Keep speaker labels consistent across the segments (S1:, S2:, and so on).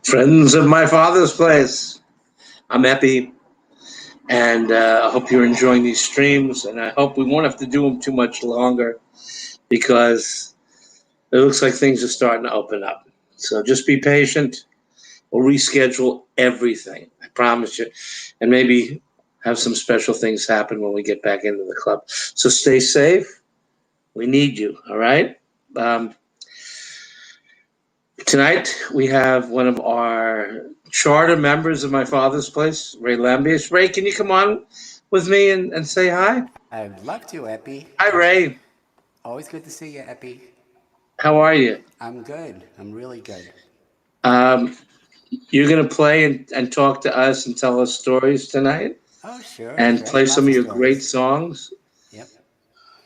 S1: Friends of my father's place. I'm Epi, and I hope you're enjoying these streams. And I hope we won't have to do them too much longer because it looks like things are starting to open up. So just be patient. We'll reschedule everything. I promise you, and maybe have some special things happen when we get back into the club. So stay safe. We need you. All right. Um, Tonight, we have one of our charter members of my father's place, Ray Lambiase. Ray, can you come on with me and say hi?
S2: I'd love to, Epi.
S1: Hi, Ray.
S2: Always good to see you, Epi.
S1: How are you?
S2: I'm good. I'm really good.
S1: Um, you're going to play and talk to us and tell us stories tonight
S2: Oh, sure.
S1: and
S2: Sure.
S1: play
S2: Lots
S1: some of
S2: of
S1: your great
S2: stories.
S1: songs.
S2: Yep.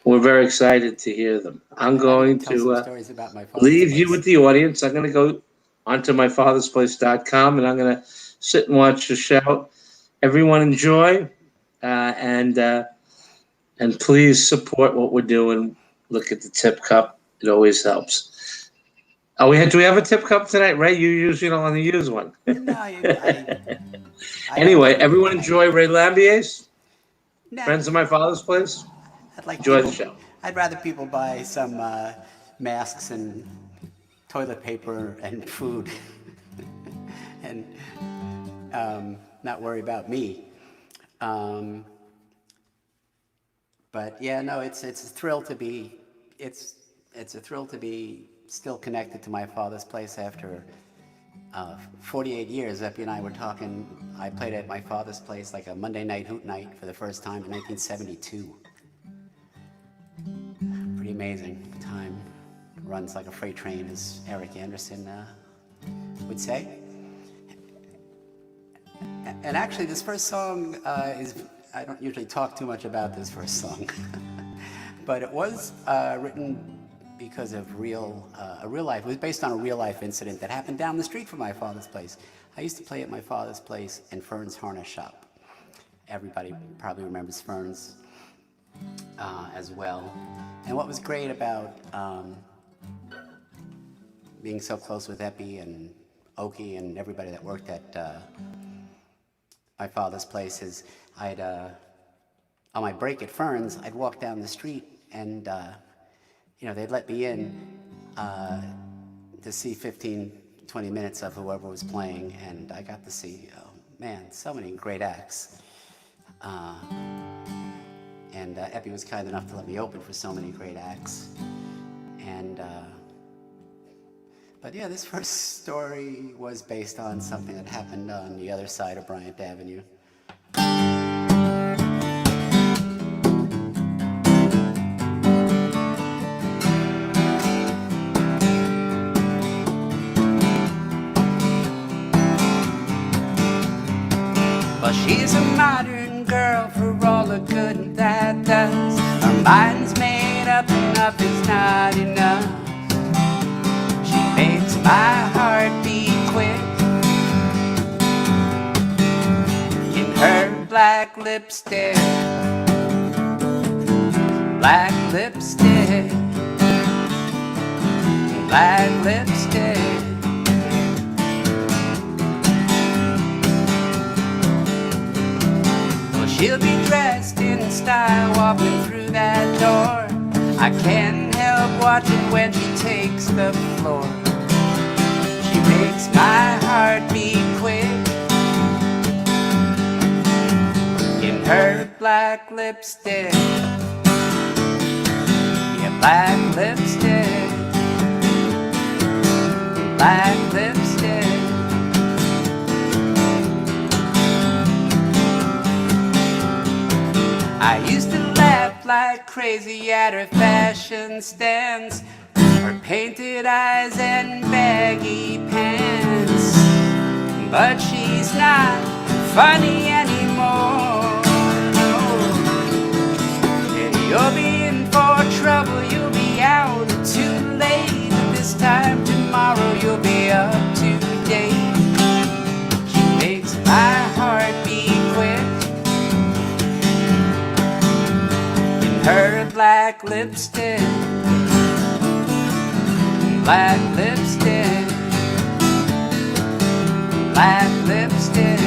S1: We're very excited to hear them. I'm
S2: And I'm going
S1: going
S2: to tell some
S1: to
S2: stories about my father's
S1: leave you
S2: place.
S1: with the audience. I'm going to go onto myfathersplace.com and I'm going to sit and watch the show. Everyone enjoy. And please support what we're doing. Look at the tip cup; it always helps. Do we have a tip cup tonight, Ray? You usually don't want to use one.
S2: No, I don't
S1: Anyway,
S2: need one
S1: everyone
S2: tonight.
S1: enjoy Ray Lambiase,
S2: Nah,
S1: friends of my father's place.
S2: I'd like
S1: Enjoy the
S2: people.
S1: show.
S2: I'd rather people buy some masks and toilet paper and food, and not worry about me. Um, But yeah, no, it's a thrill to be it's a thrill to be still connected to my father's place after 48 years. Epi and I were talking. I played at my father's place like a Monday night hoot night for the first time in 1972. Pretty amazing. Time runs like a freight train, as Eric Anderson would say. And actually, this first song is. I don't usually talk too much about this first song, but it was written because of a real life. It was based on a real life incident that happened down the street from my father's place. I used to play at my father's place in Fern's Harness Shop. Everybody probably remembers Fern's as well. And what was great about being so close with Epi and Oki and everybody that worked at my father's place is on my break at Fern's, I'd walk down the street and, they'd let me in to see 15, 20 minutes of whoever was playing, and I got to see, so many great acts. And Epi was kind enough to let me open for so many great acts. But yeah, this first story was based on something that happened on the other side of Bryant Avenue. Well, she's a modern girl for all the good that does. Her mind's made up, enough is not enough. She makes my heart beat quick in her black lipstick. Black lipstick. Black lipstick. She'll be dressed in style walking through that door. I can't help watching when she takes the floor. She makes my heart beat quick in her black lipstick. Yeah, black lipstick. Black lipstick. I used to laugh like crazy at her fashion stance, her painted eyes and baggy pants. But she's not funny anymore. Yeah, you'll be in for trouble, you'll be out too late. This time tomorrow you'll be up to date. She makes my heart beat quick. Her black lipstick, black lipstick, black lipstick.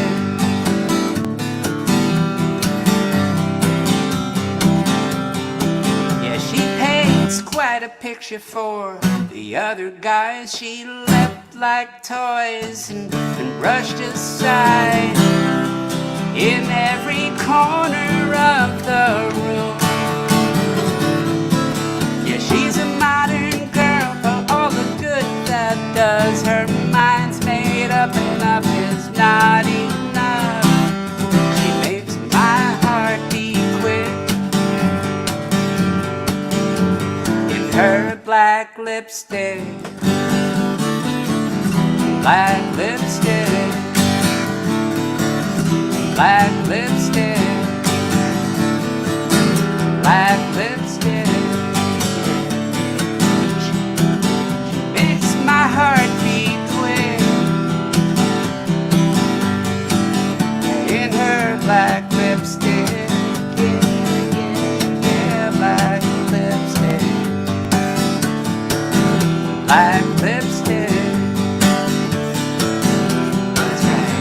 S2: Yeah, she paints quite a picture for the other guys. She left like toys and brushed aside in every corner of the room. Yeah, she's a modern girl for all the good that does. Her mind's made up enough is not enough. She makes my heart beat quick in her black lipstick. Black lipstick. Black lipstick. Black lipstick. My heart beat quick in her black lipstick. Yeah, black lipstick. Black lipstick. That's right.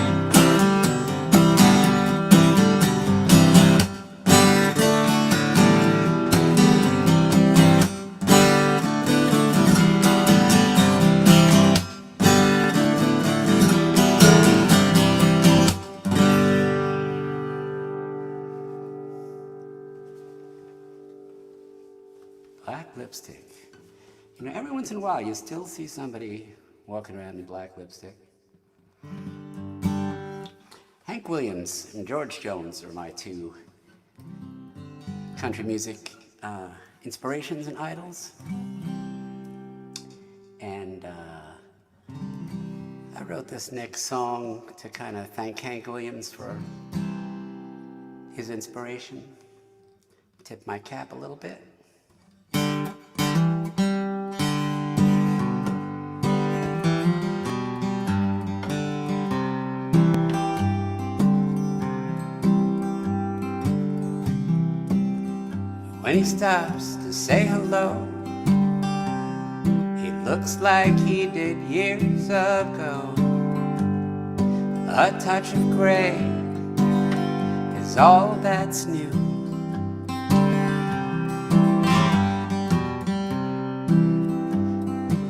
S2: Black lipstick. You know, every once in a while you still see somebody walking around in black lipstick. Hank Williams and George Jones are my two country music inspirations and idols. And I wrote this next song to kind of thank Hank Williams for his inspiration. Tip my cap a little bit. When he stops to say hello, he looks like he did years ago. A touch of gray is all that's new.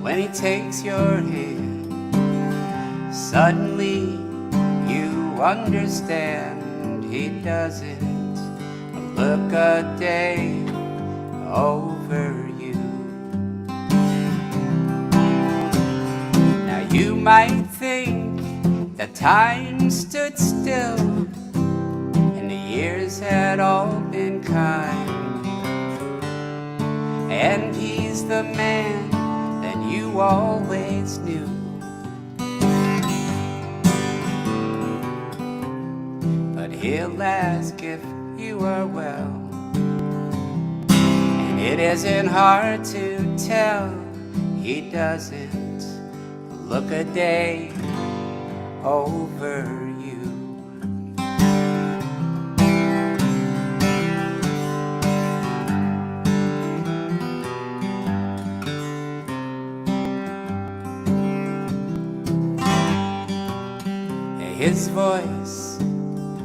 S2: When he takes your hand, suddenly you understand he doesn't look a day over you. Now you might think that time stood still and the years had all been kind, and he's the man that you always knew. But he'll ask if you are well, and it isn't hard to tell he doesn't look a day over you. His voice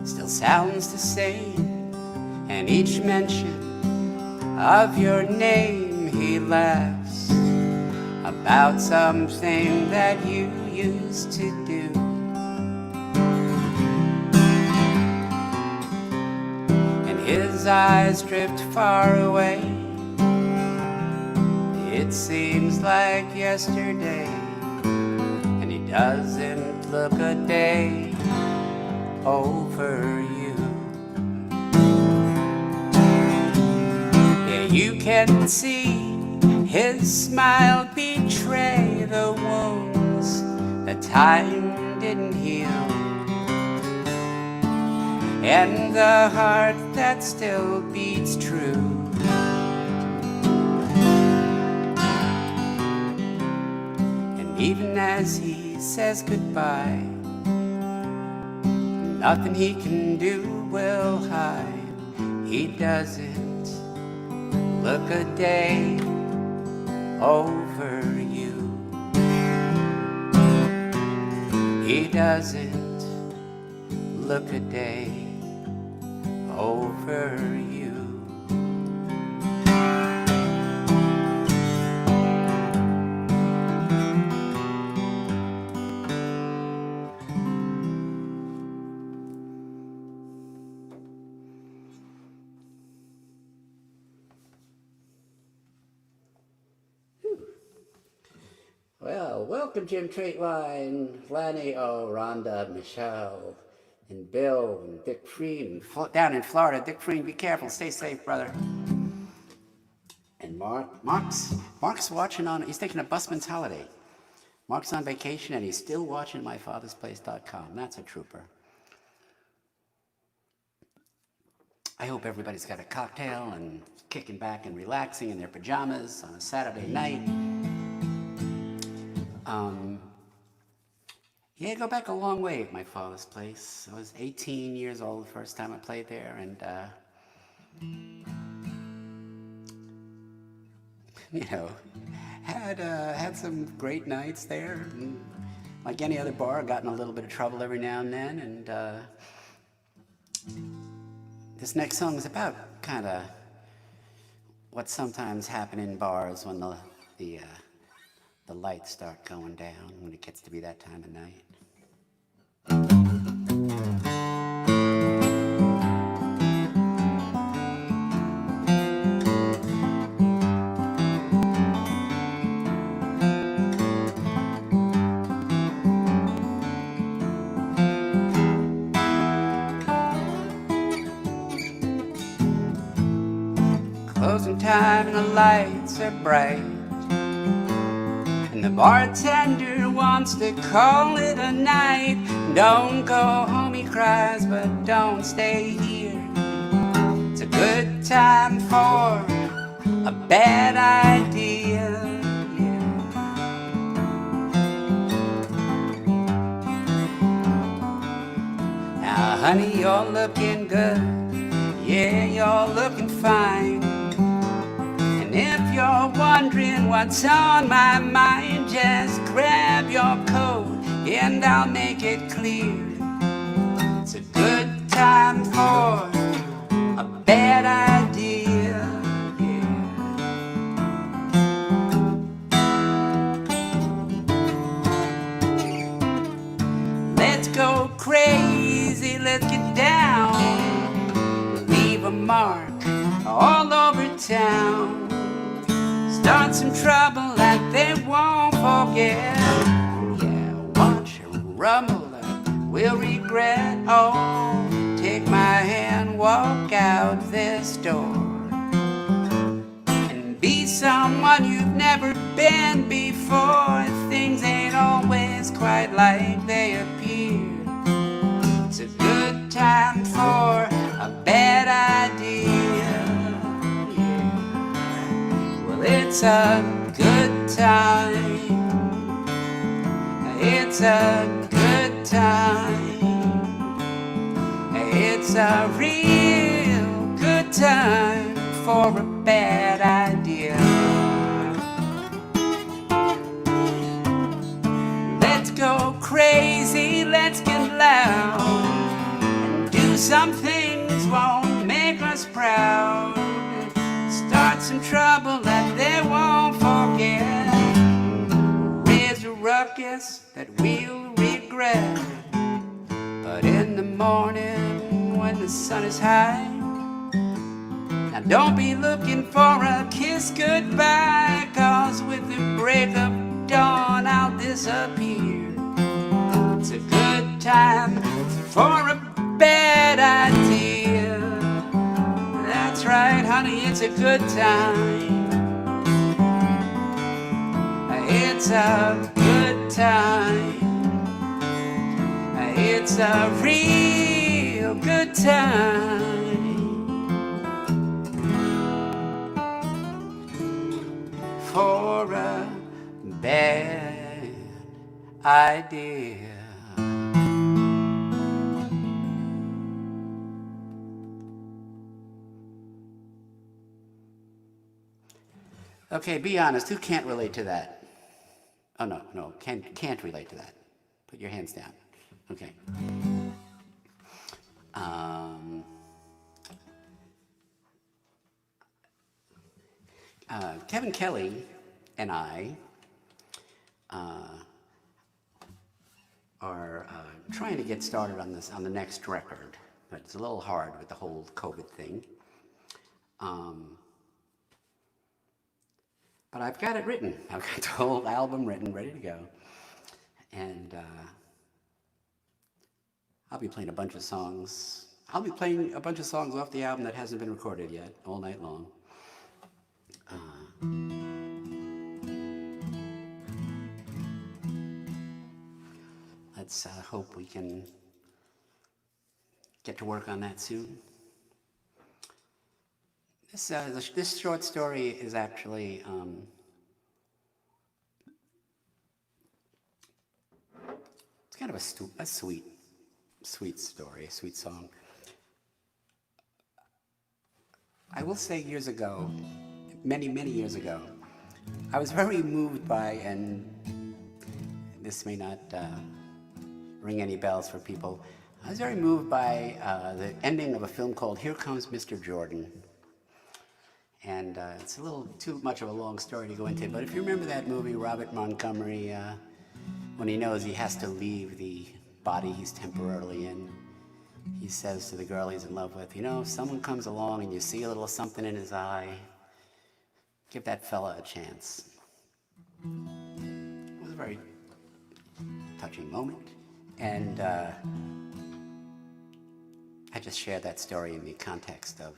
S2: still sounds the same, and each mention of your name he laughs about something that you used to do. And his eyes drift far away. It seems like yesterday, and he doesn't look a day over you. You can see his smile betray the wounds that time didn't heal, and the heart that still beats true. And even as he says goodbye, nothing he can do will hide. He doesn't look a day over you. He doesn't look a day over you. Well, welcome Jim Traitline, Lanny, Rhonda, Michelle, and Bill, and Dick Freen, down in Florida. Dick Freen, be careful, stay safe, brother. And Mark's watching on, he's taking a busman's holiday. Mark's on vacation and he's still watching myfathersplace.com. That's a trooper. I hope everybody's got a cocktail and kicking back and relaxing in their pajamas on a Saturday night. Yeah, go back a long way at my father's place. I was 18 years old the first time I played there, and you know, had some great nights there. And like any other bar, I got in a little bit of trouble every now and then. And this next song is about kind of what sometimes happen in bars when the lights start going down, when it gets to be that time of night. Closing time and the lights are bright, and the bartender wants to call it a night. Don't go home, he cries, but don't stay here. It's a good time for a bad idea. Yeah. Now, honey, you're looking good. Yeah, you're looking fine. And if you're wondering what's on my mind, just grab your coat and I'll make it clear. It's a good time for a bad idea. Yeah. Let's go crazy, let's get down, leave a mark all over town. Start some trouble that they won't forget. Yeah, watch a rumble that we'll regret. Oh, take my hand, walk out this door, and be someone you've never been before. Things ain't always quite like they appear. It's a good time for a bad idea. It's a good time. It's a good time. It's a real good time for a bad idea. Let's go crazy, let's get loud, and do some things won't make us proud. Start some trouble that they won't forget. Raise a ruckus that we'll regret. But in the morning when the sun is high, now don't be looking for a kiss goodbye, 'cause with the break of dawn I'll disappear. It's a good time for a bad idea. That's right, honey, it's a good time. It's a good time. It's a real good time for a bad idea. Okay, be honest, who can't relate to that? Oh, no, can't relate to that. Put your hands down. Okay. Kevin Kelly and I are trying to get started on this on the next record, but it's a little hard with the whole COVID thing. But I've got it written. I've got the whole album written, ready to go, and I'll be playing a bunch of songs. I'll be playing a bunch of songs off the album that hasn't been recorded yet, all night long. Let's hope we can get to work on that soon. This short story is actually it's kind of a sweet story, a sweet song. I will say years ago, many years ago, I was very moved by, and this may not ring any bells for people, I was very moved by the ending of a film called Here Comes Mr. Jordan. And it's a little too much of a long story to go into, but if you remember that movie, Robert Montgomery, when he knows he has to leave the body he's temporarily in, he says to the girl he's in love with, you know, if someone comes along and you see a little something in his eye, give that fella a chance. It was a very touching moment, and I just shared that story in the context of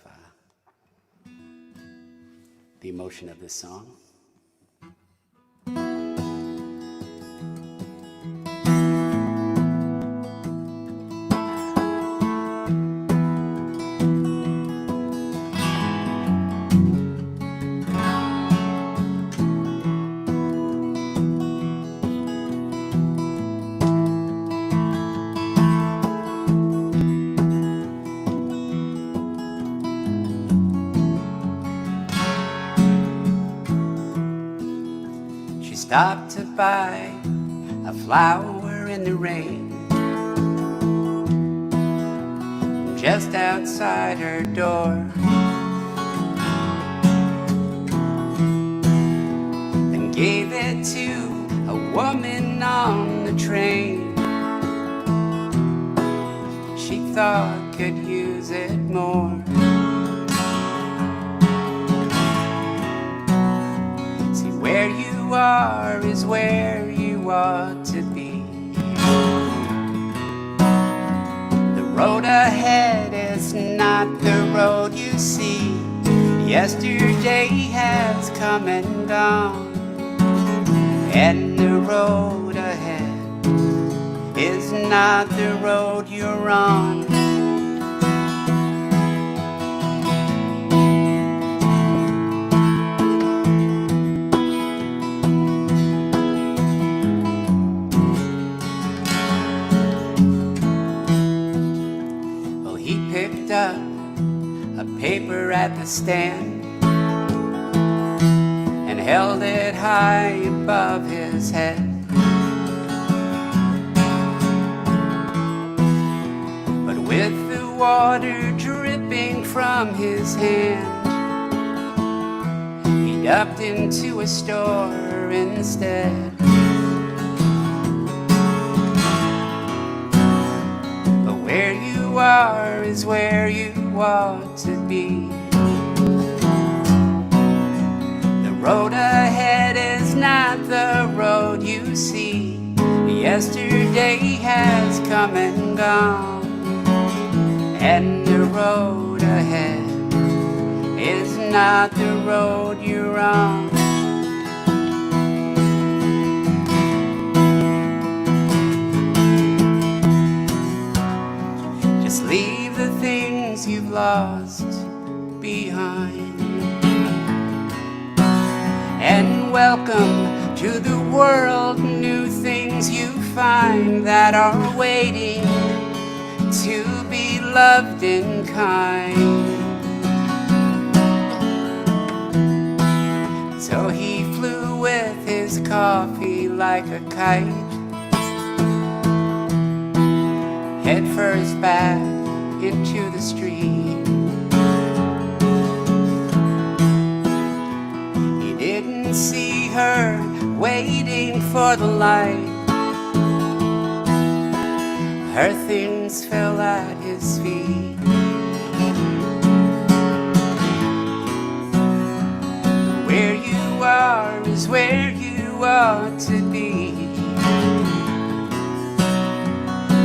S2: the emotion of this song. Stopped to buy a flower in the rain just outside her door. Then gave it to a woman on the train she thought could use it more. See, where you are is where you ought to be. The road ahead is not the road you see. Yesterday has come and gone, and the road ahead is not the road you're on. Up a paper at the stand and held it high above his head. But with the water dripping from his hand, he ducked into a store instead. But where you are is where you ought to be. The road ahead is not the road you see. Yesterday has come and gone, and the road ahead is not the road you're on. Just leave the things you've lost behind, and welcome to the world new things you find that are waiting to be loved and kind. So he flew with his coffee like a kite head first back into the street. He didn't see her waiting for the light. Her things fell at his feet. Where you are is where you ought to be.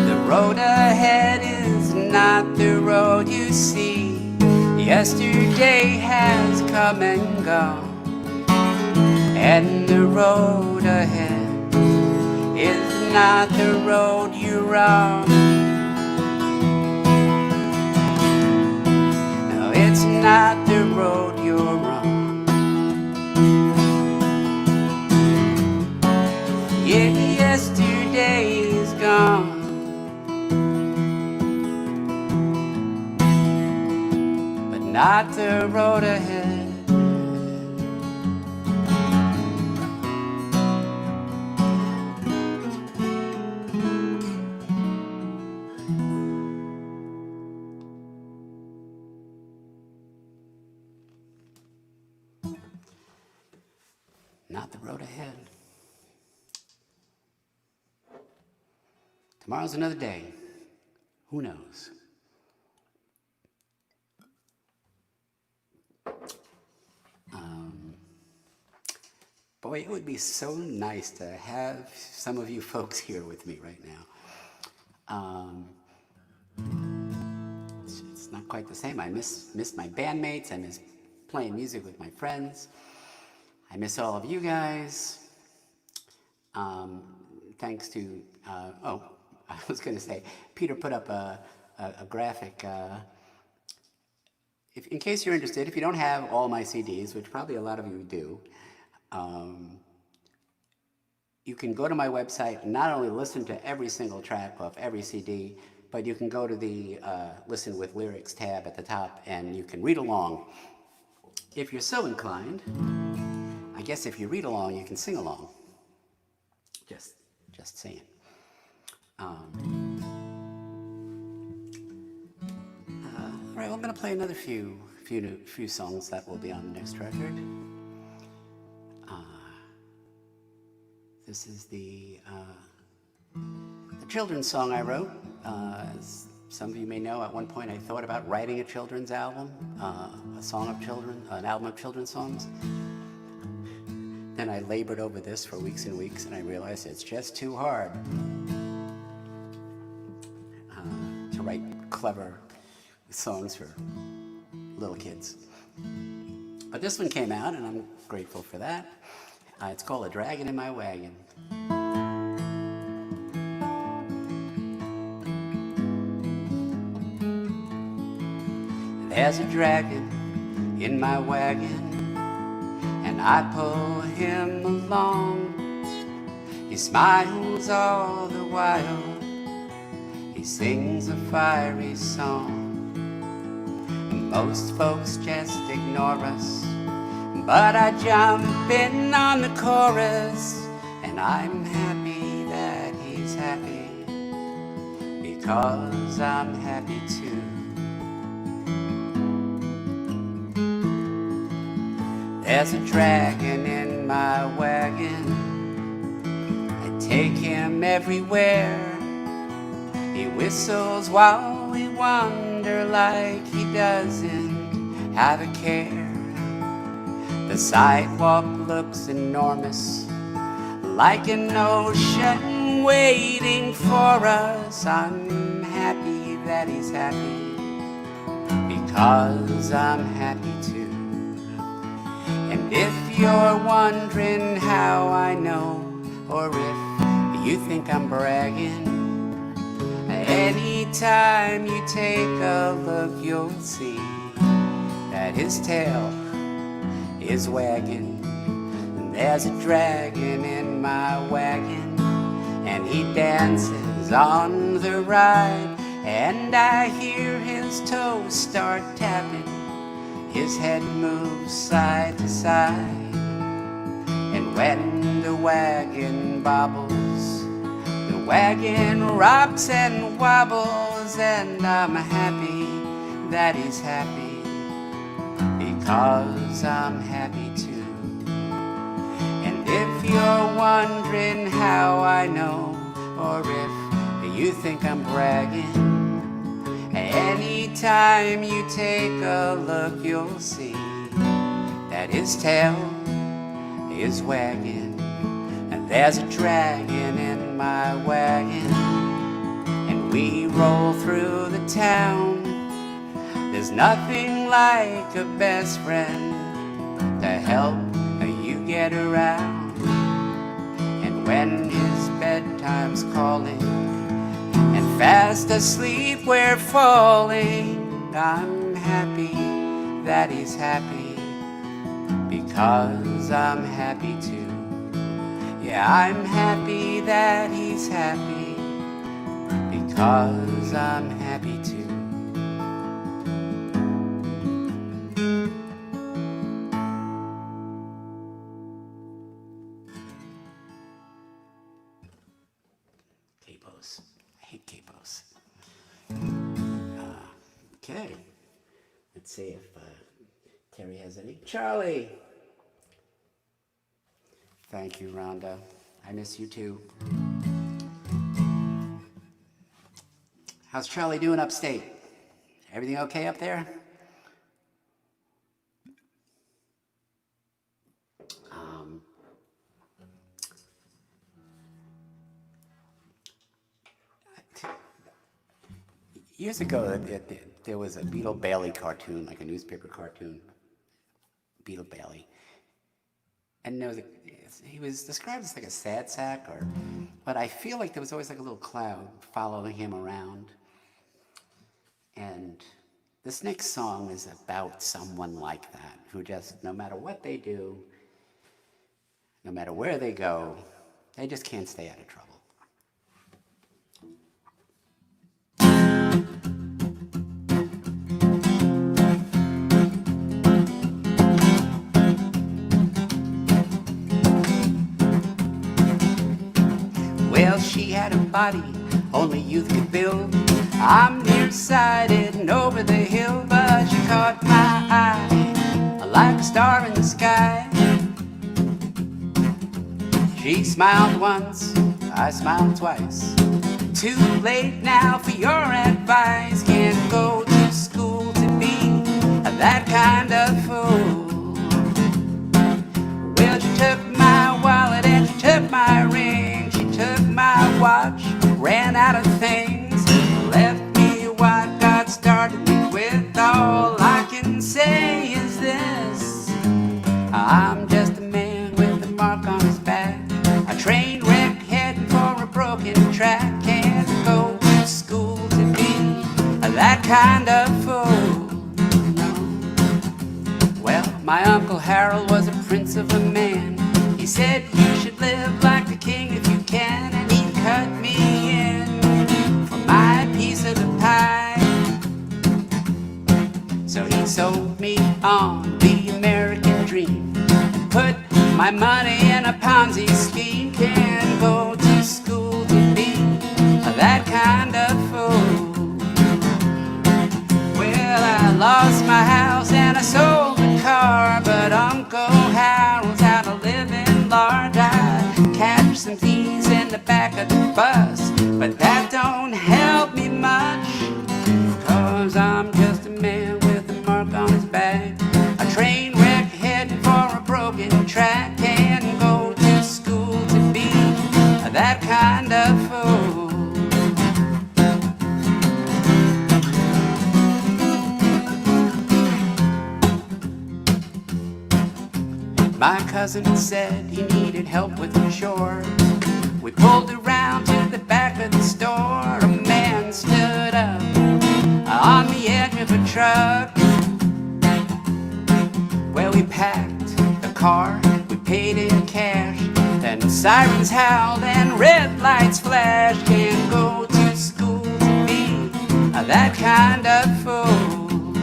S2: The road ahead is not the road you see. Yesterday has come and gone, and the road ahead is not the road you're on. No, it's not the road you're on. Yeah, yesterday is gone, but not the road ahead. Not the road ahead. Tomorrow's another day. Who knows? Boy, it would be so nice to have some of you folks here with me right now. It's not quite the same. I miss my bandmates. I miss playing music with my friends. I miss all of you guys. Thanks to, I was going to say, Peter put up a graphic. In case you're interested, if you don't have all my CDs, which probably a lot of you do, you can go to my website and not only listen to every single track off every CD, but you can go to the Listen with Lyrics tab at the top and you can read along. If you're so inclined, I guess if you read along, you can sing along. Just saying. All right, we're going to play another few songs that will be on the next record. This is the children's song I wrote. As some of you may know, at one point I thought about writing a children's album, a song of children, an album of children's songs. Then I labored over this for weeks and weeks, and I realized it's just too hard to write clever songs for little kids. But this one came out, and I'm grateful for that. It's called A Dragon in My Wagon. There's a dragon in my wagon, and I pull him along. He smiles all the while, he sings a fiery song. Most folks just ignore us, but I jump in on the chorus, and I'm happy that he's happy, because I'm happy too. There's a dragon in my wagon, I take him everywhere. He whistles while we wander like he doesn't have a care. The sidewalk looks enormous, like an ocean waiting for us. I'm happy that he's happy, because I'm happy too. And if you're wondering how I know, or if you think I'm bragging, anytime you take a look, you'll see that his tail is wagging. There's a dragon in my wagon, and he dances on the ride, and I hear his toes start tapping. His head moves side to side, and when the wagon bobbles, the Wagon rocks and wobbles, and I'm happy that he's happy, because I'm happy too. And if you're wondering how I know, or if you think I'm bragging, anytime you take a look, you'll see that his tail is wagging, and there's a dragon in my wagon, and we roll through the town. There's nothing like a best friend to help you get around. And when his bedtime's calling and fast asleep we're falling, I'm happy that he's happy, because I'm happy too. Yeah, I'm happy that he's happy, because I'm happy too. Capos. I hate capos. Okay. Let's see if Terry has any. Charlie! Thank you, Rhonda. I miss you too. How's Charlie doing upstate? Everything okay up there? Years ago, there was a Beetle Bailey cartoon, like a newspaper cartoon, Beetle Bailey. And there was he was described as like a sad sack, but I feel like there was always like a little cloud following him around. And this next song is about someone like that, who just, no matter what they do, no matter where they go, they just can't stay out of trouble. Well, she had a body only youth could build. I'm nearsighted and over the hill, but she caught my eye like a star in the sky. She smiled once, I smiled twice. Too late now for your advice. Can't go to school to be that kind of fool. Well, she took my wallet and she took my ring. She took my watch, ran out of things, left me what God started me with. All I can say is this: I'm just a man with a mark on his back, a train wreck heading for a broken track. Can't go to school to be that kind of fool. No. Well, my Uncle Harold was a prince of a man. He said you should live like the king if you can, and he cut me in for my piece of the pie. So he sold me on the American dream and put my money in a Ponzi scheme. Can't go to school to be that kind of fool. Well, I lost my house and I sold the car, but Uncle Harold's out of living large. I catch some thieves in the back of the bus, but that don't help me much, 'cause I'm just a man with a mark on his back, a train wreck heading for a broken track. Can't go to school to be that kind of fool. My cousin said he needed help with the chore. We pulled around to the back of the store. A man stood up on the edge of a truck. Well, we packed the car, we paid in cash. Then sirens howled and red lights flashed. Can't go to school to be that kind of fool.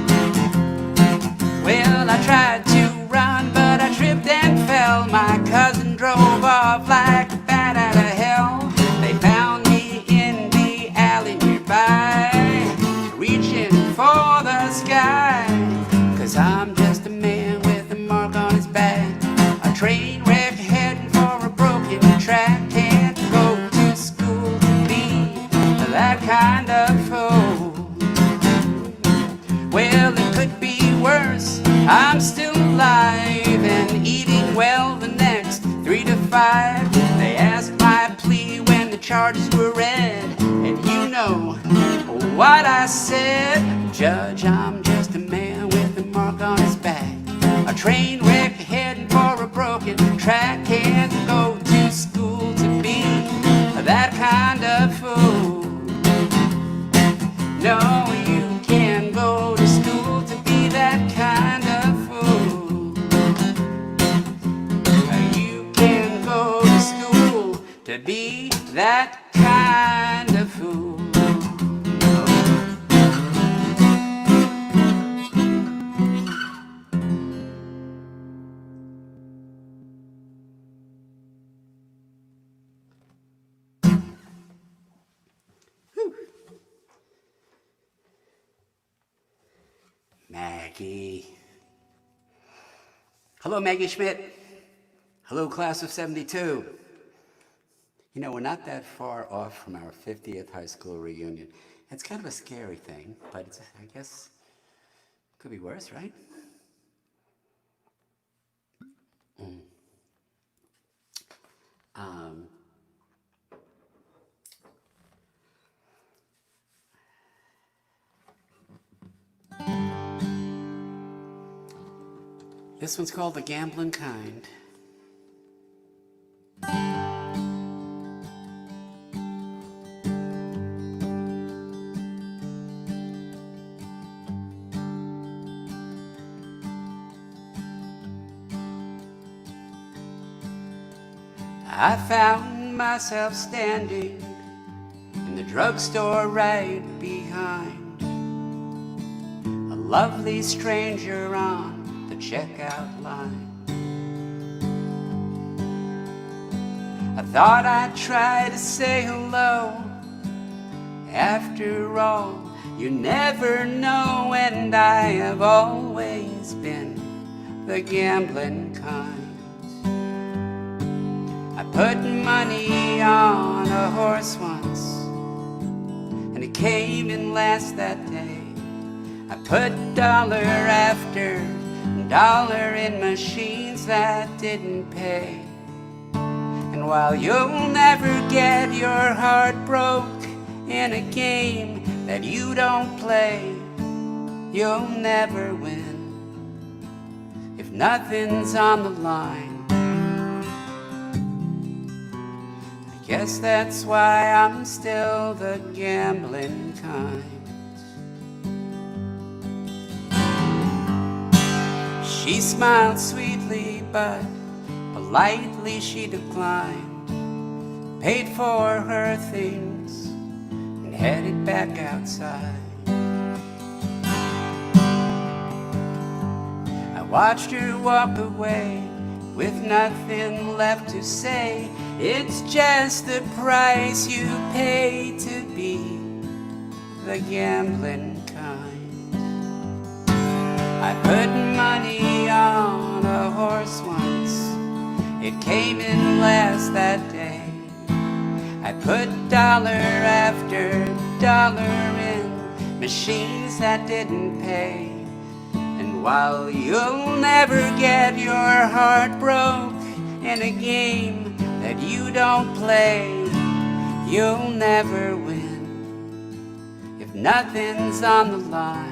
S2: Well, I tried to run, but I tripped and fell. My cousin drove off like a bat out of hell. They found me that kind of fool. Well, it could be worse. I'm still alive and eating well the next 3 to 5. They asked my plea when the charges were read, and you know what I said. Judge, I'm just a man with a mark on his back, a train wreck heading for a broken track. Can't go to school to be that kind of fool. No, you can't go to school to be that kind of fool. You can't go to school to be that kind of fool. Maggie. Hello, Maggie Schmidt. Hello, class of 72. You know, we're not that far off from our 50th high school reunion. It's kind of a scary thing, but it's, I guess it could be worse, right? This one's called The Gambling Kind. I found myself standing in the drugstore right behind a lovely stranger on the checkout line. I thought I'd try to say hello. After all, you never know, and I have always been the gambling kind. I put money on a horse once, and it came in last that day. I put dollar after dollar in machines that didn't pay. And while you'll never get your heart broke in a game that you don't play, you'll never win if nothing's on the line. I guess that's why I'm still the gambling kind. She smiled sweetly, but politely she declined, paid for her things, and headed back outside. I watched her walk away with nothing left to say. It's just the price you pay to be the gambling kind. I put money on a horse once, it came in last that day. I put dollar after dollar in machines that didn't pay. And while you'll never get your heart broke in a game that you don't play, you'll never win if nothing's on the line.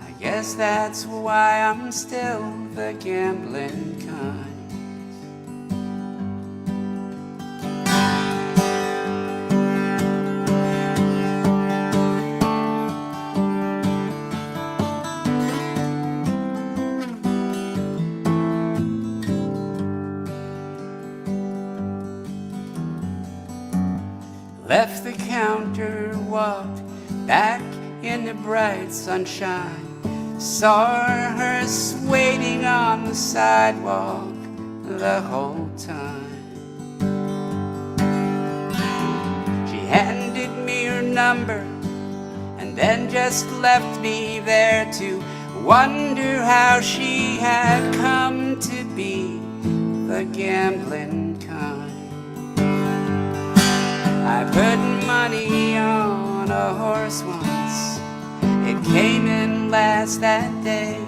S2: I guess that's why I'm still the gambling kind. Left the counter, walked back in the bright sunshine. Saw her waiting on the sidewalk the whole time. She handed me her number and then just left me there to wonder how she had come to be the gambling kind. money on a horse once. It came in last that day.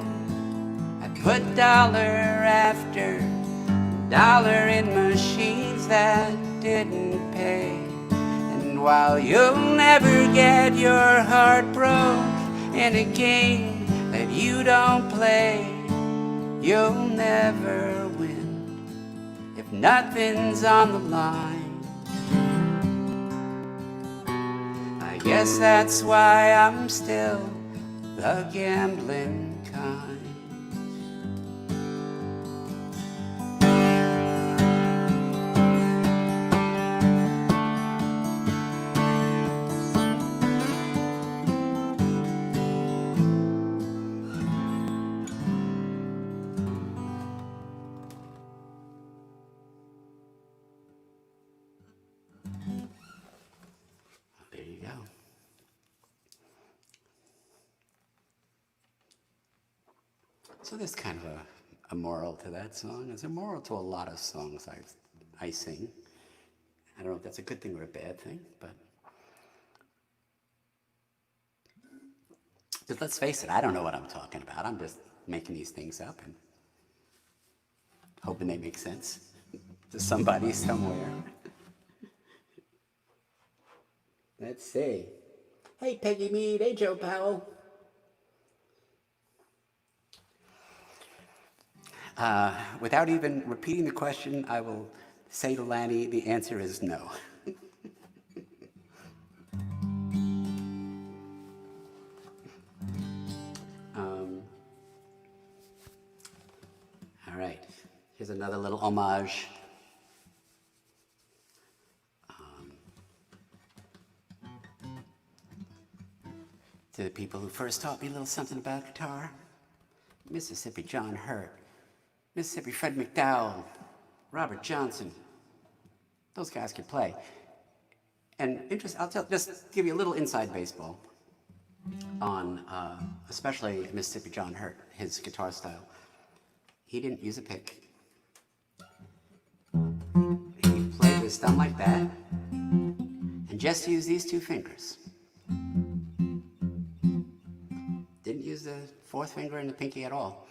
S2: I put dollar after dollar in machines that didn't pay. And while you'll never get your heart broke in a game that you don't play, you'll never win if nothing's on the line. I guess that's why I'm still the gambling kind. There you go. So there's kind of a moral to that song. There's a moral to a lot of songs I sing. I don't know if that's a good thing or a bad thing, but just let's face it, I don't know what I'm talking about. I'm just making these things up and hoping they make sense to somebody somewhere. Let's see. Hey, Peggy Mead. Hey, Joe Powell. Without even repeating the question, I will say to Lanny, the answer is no. All right, here's another little homage. To the people who first taught me a little something about guitar. Mississippi John Hurt, Mississippi Fred McDowell, Robert Johnson. Those guys could play. And just give you a little inside baseball on especially Mississippi John Hurt, his guitar style. He didn't use a pick. He played his thumb like that and just used these two fingers. Didn't use the fourth finger and the pinky at all.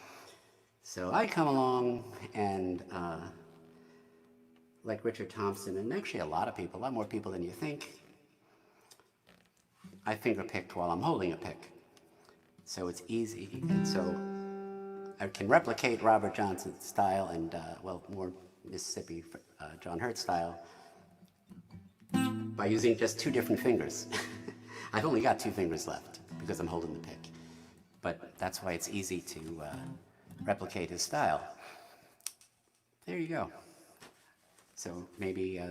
S2: So I come along and, like Richard Thompson, and actually a lot more people than you think, I finger picked while I'm holding a pick. So it's easy. And so I can replicate Robert Johnson's style and, more Mississippi John Hurt style by using just two different fingers. I've only got two fingers left because I'm holding the pick. But that's why it's easy to replicate his style. There you go. So maybe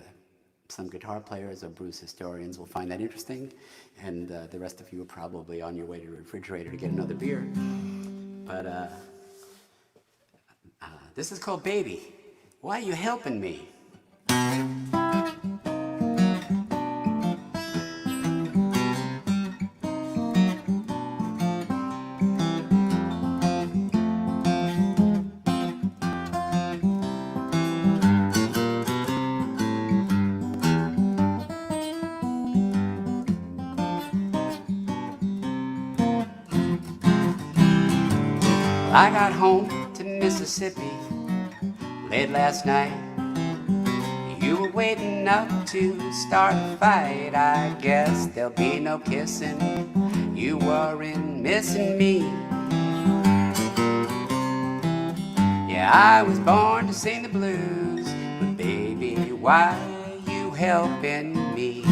S2: some guitar players or blues historians will find that interesting, and the rest of you are probably on your way to the refrigerator to get another beer. But this is called Baby. Why are you helping me? I got home to Mississippi late last night. You were waiting up to start a fight. I guess there'll be no kissing. You weren't missing me. Yeah, I was born to sing the blues, but baby, why are you helping me?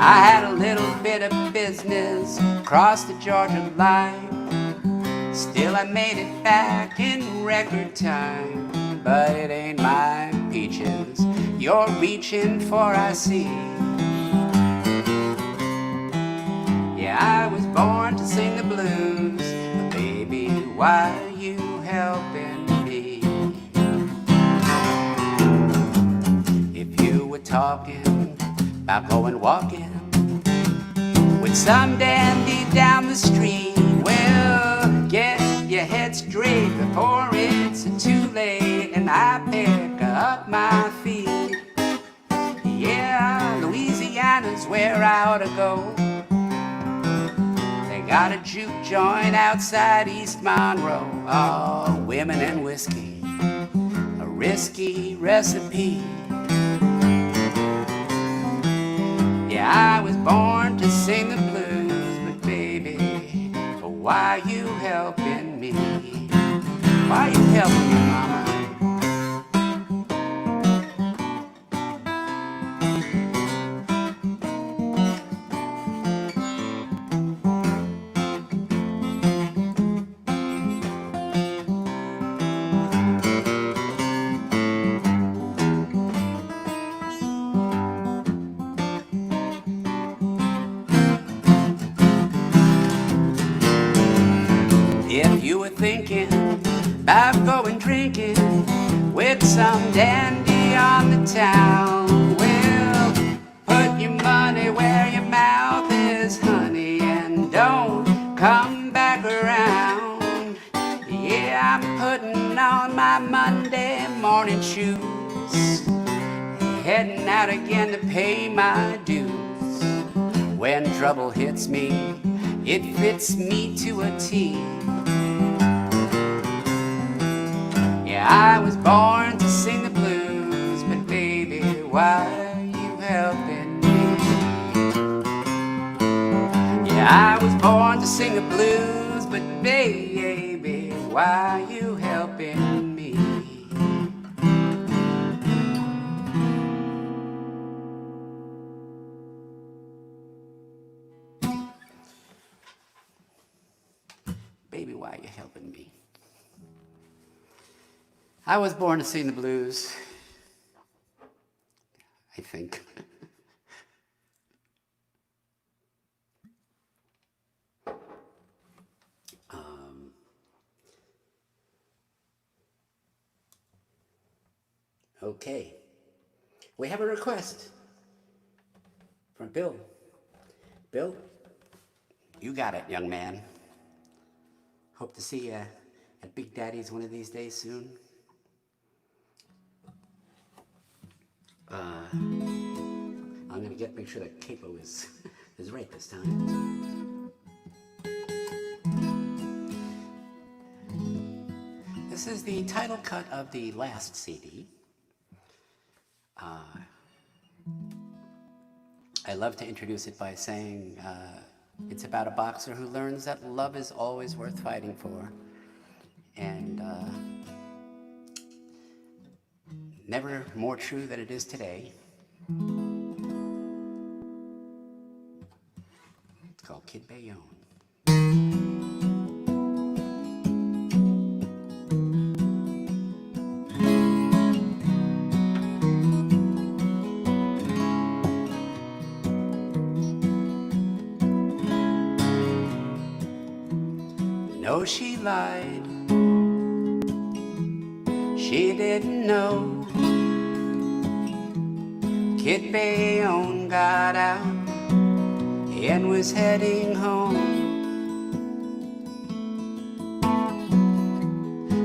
S2: I had a little bit of business across the Georgia line. Still I made it back in record time. But it ain't my peaches you're reaching for, I see. Yeah, I was born to sing the blues, but baby, why are you helping me? If you were talking about going walking with some dandy down the street, well, get your head straight before it's too late and I pick up my feet. Yeah, where I ought to go. They got a juke joint outside East Monroe. Oh, women and whiskey, a risky recipe. Yeah, I was born to sing the blues, but baby, why you helping me? Why you helping me, mama? If you were thinking about going drinking with some dandy on the town, well, put your money where your mouth is, honey, and don't come back around. Yeah, I'm putting on my Monday morning shoes, heading out again to pay my dues. When trouble hits me, it fits me to a T. Yeah, I was born to sing the blues, but baby, why you helping me? Yeah, I was born to sing the blues, but baby, why you helping me? Baby, why you helping me? I was born to sing the blues, I think. Okay. We have a request from Bill. Bill, you got it, young man. Hope to see you at Big Daddy's one of these days soon. I'm gonna make sure that capo is right this time. This is the title cut of the last CD. I love to introduce it by saying it's about a boxer who learns that love is always worth fighting for, and never more true than it is today. It's called Kid Bayonne. No, she lied. She didn't know. Kid Bayonne got out and was heading home.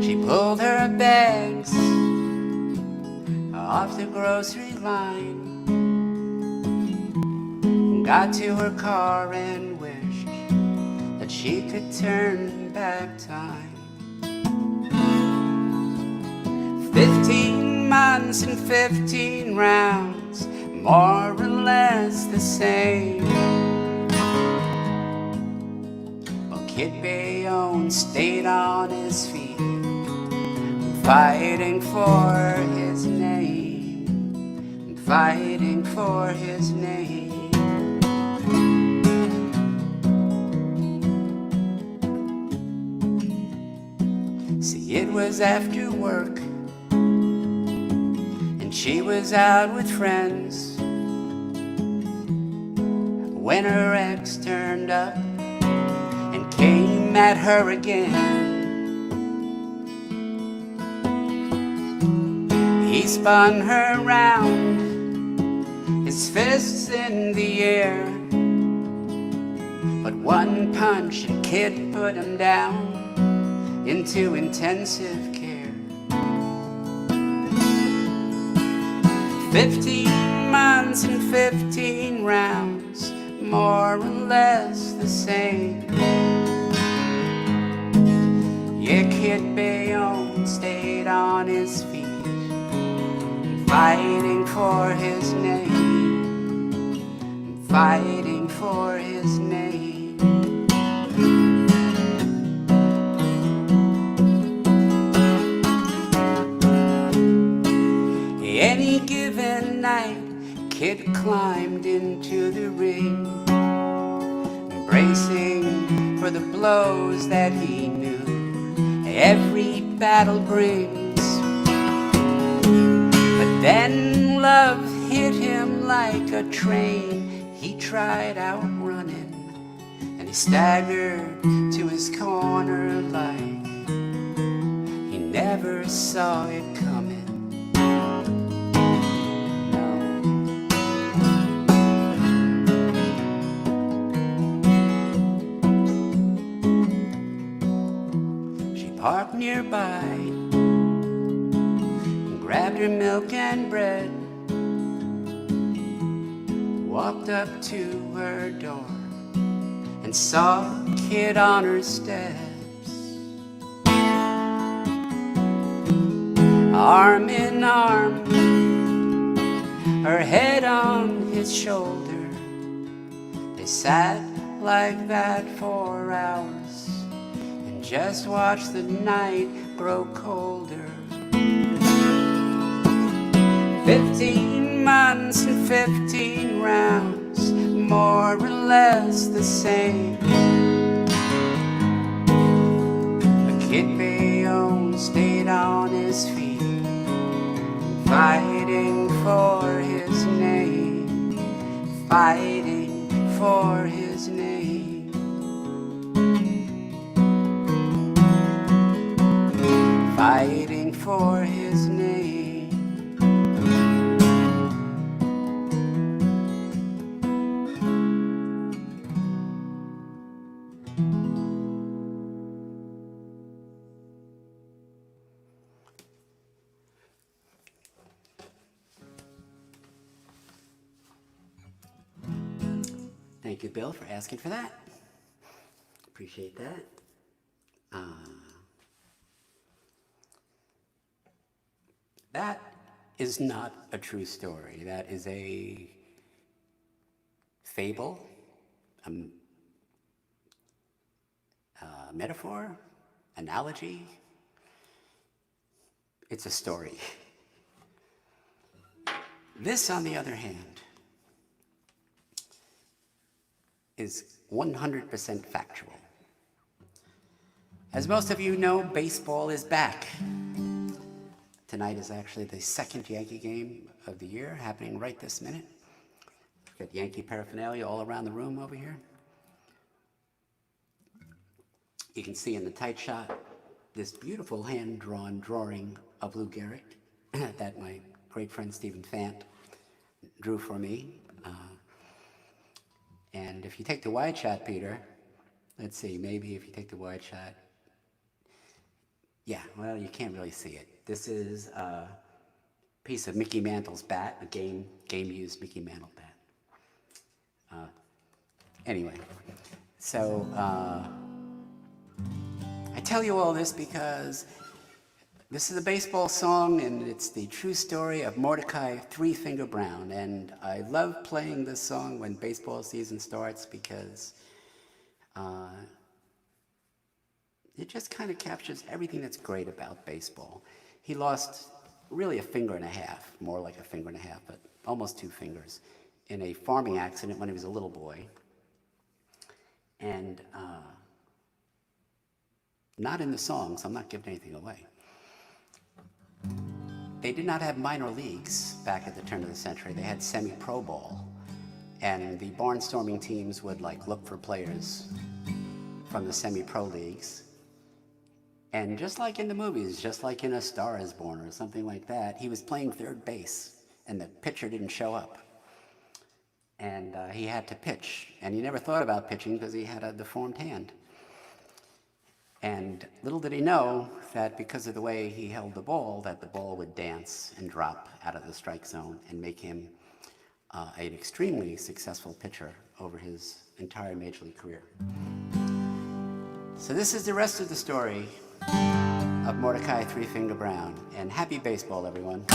S2: She pulled her bags off the grocery line, got to her car and wished that she could turn back time. 15 months and 15 rounds, more or less the same. Well, Kid Bayonne stayed on his feet, fighting for his name, fighting for his name. See, it was after work, and she was out with friends, when her ex turned up and came at her again. He spun her round, his fists in the air, but one punch and Kid put him down into intensive care. 15 months and 15 rounds, more or less the same. Yeah, Kid Bayonne stayed on his feet, fighting for his name, fighting for his name. Any given night, Kid climbed into the ring, bracing for the blows that he knew every battle brings. But then love hit him like a train. He tried outrunning, and he staggered to his corner like he never saw it coming. Parked nearby and grabbed her milk and bread, walked up to her door and saw Kid on her steps, arm in arm, her head on his shoulder. They sat like that for hours, just watch the night grow colder. 15 months and 15 rounds, more or less the same. But Kid Bayonne stayed on his feet, fighting for his name, fighting for his name. Fighting for his name. Thank you, Bill, for asking for that. Appreciate that. That is not a true story. That is a fable, a metaphor, analogy. It's a story. This, on the other hand, is 100% factual. As most of you know, baseball is back. Tonight is actually the second Yankee game of the year, happening right this minute. We've got Yankee paraphernalia all around the room over here. You can see in the tight shot this beautiful hand-drawn drawing of Lou Gehrig that my great friend Stephen Fant drew for me. And if you take the wide shot, Peter, let's see, maybe if you take the wide shot, yeah, well, you can't really see it. This is a piece of Mickey Mantle's bat, a game-used Mickey Mantle bat. Anyway, so I tell you all this because this is a baseball song, and it's the true story of Mordecai Three Finger Brown. And I love playing this song when baseball season starts because it just kind of captures everything that's great about baseball. He lost really a finger and a half, more like a finger and a half, but almost 2 fingers, in a farming accident when he was a little boy. And not in the song, so I'm not giving anything away. They did not have minor leagues back at the turn of the century. They had semi-pro ball. And the barnstorming teams would look for players from the semi-pro leagues. And just like in the movies, just like in A Star is Born or something like that, he was playing third base and the pitcher didn't show up. And he had to pitch. And he never thought about pitching because he had a deformed hand. And little did he know that because of the way he held the ball, that the ball would dance and drop out of the strike zone and make him an extremely successful pitcher over his entire major league career. So this is the rest of the story of Mordecai Three Finger Brown, and happy baseball, everyone.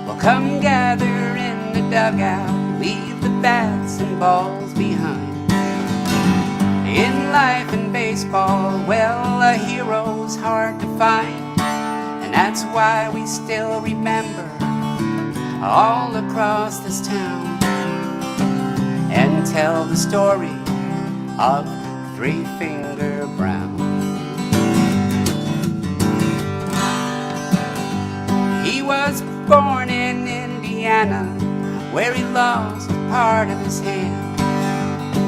S2: Well, come gather in the dugout, leave the bats and balls behind. In life and baseball, well, a hero's hard to find, and that's why we still remember all across this town and tell the story of Three Finger Brown. He was born in Indiana, where he lost a part of his hand.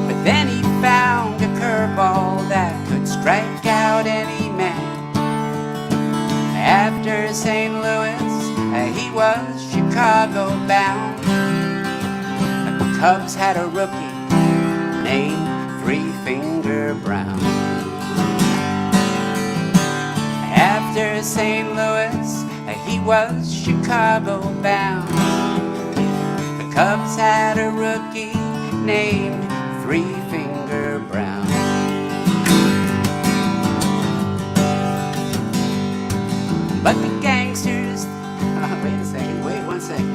S2: But then he found a curveball that could strike out any man. After St. Louis, he was Chicago bound. The Cubs had a rookie named Three Finger Brown. After St. Louis, he was Chicago bound. The Cubs had a rookie named Three Finger Brown. But the gangsters, wait one second.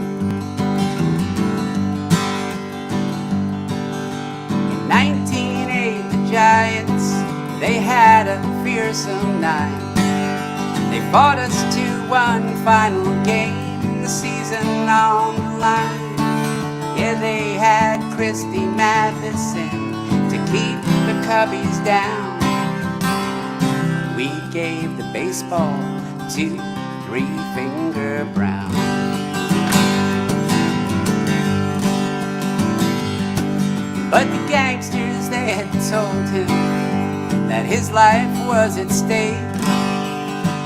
S2: In 1908, the Giants, they had a fearsome night. They fought us to one final game, the season on the line. Yeah, they had Christy Matheson to keep the Cubbies down. We gave the baseball to Three Finger Brown. But the gangsters, they had told him that his life was at stake,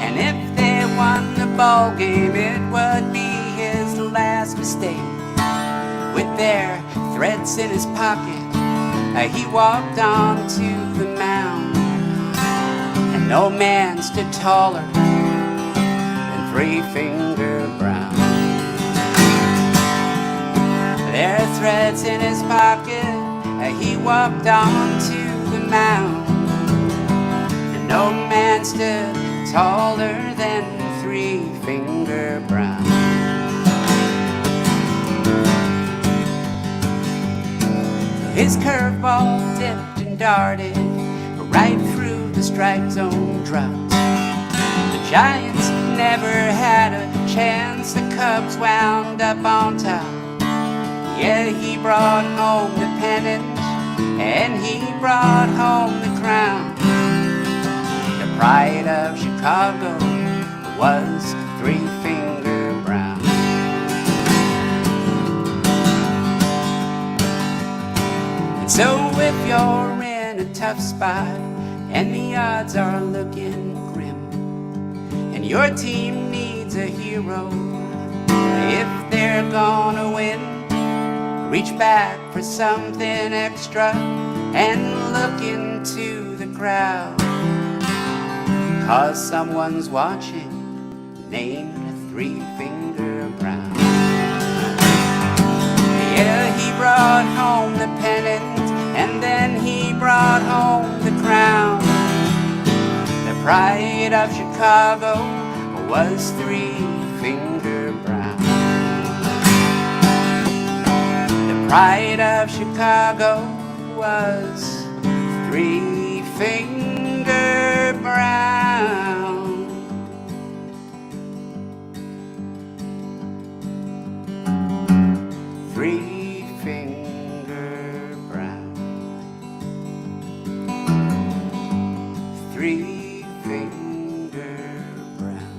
S2: and if they won the ball game, it would be his last mistake. With their threats in his pocket, he walked on to the mound, and no man stood taller than Three Finger Brown. Their threats in his pocket, he walked on to the mound, and no man stood taller than Three Finger Brown. His curveball dipped and darted right through the strike zone drought. The Giants never had a chance, the Cubs wound up on top. Yeah, he brought home the pennant, and he brought home the crown. The pride of Chicago was Three Finger Brown. And so if you're in a tough spot and the odds are looking grim, and your team needs a hero, if they're gonna win, reach back for something extra and look into the crowd, 'cause someone's watching named Three Finger Brown. Yeah, he brought home the pennant, and then he brought home the crown. The pride of Chicago was Three Finger Brown. The pride of Chicago was Three Finger Brown. Three Finger Brown. Three Finger Brown.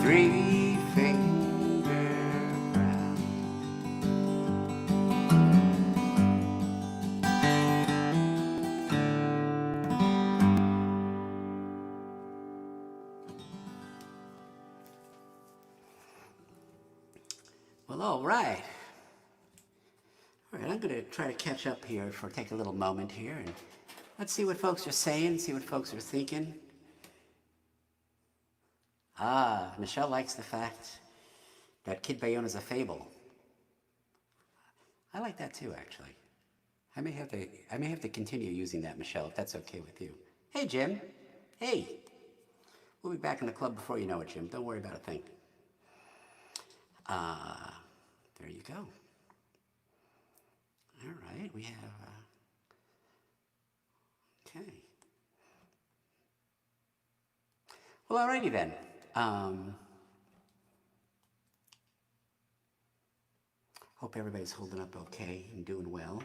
S2: Three Finger Brown. Well, all All right, I'm going to try to catch up here take a little moment here, and let's see what folks are saying, see what folks are thinking. Michelle likes the fact that Kid Bayonne is a fable. I like that too, actually. I may have to continue using that, Michelle, if that's okay with you. Hey, Jim. Hey. We'll be back in the club before you know it, Jim. Don't worry about a thing. There you go. All right, we have, okay. Well, alrighty then. Hope everybody's holding up okay and doing well.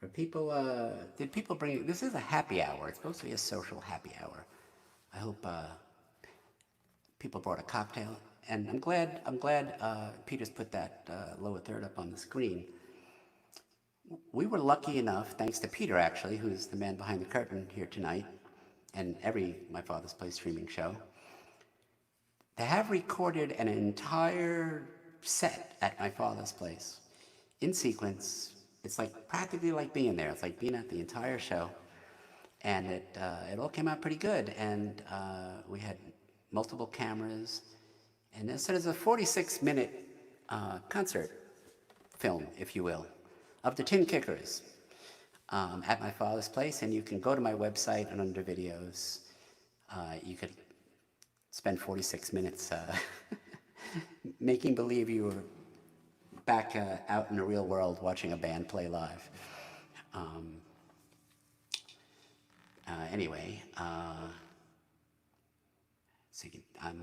S2: Are people, did people bring, this is a happy hour. It's supposed to be a social happy hour. I hope people brought a cocktail. And I'm glad Peter's put that lower third up on the screen. We were lucky enough, thanks to Peter actually, who's the man behind the curtain here tonight, and every My Father's Place streaming show, to have recorded an entire set at My Father's Place in sequence. It's like practically like being there. It's like being at the entire show, and it all came out pretty good. And we had multiple cameras, and so there's a 46-minute concert film, if you will, of the Tin Kickers at My Father's Place. And you can go to my website, and under videos, you could spend 46 minutes making believe you were back out in the real world watching a band play live. Anyway, so I've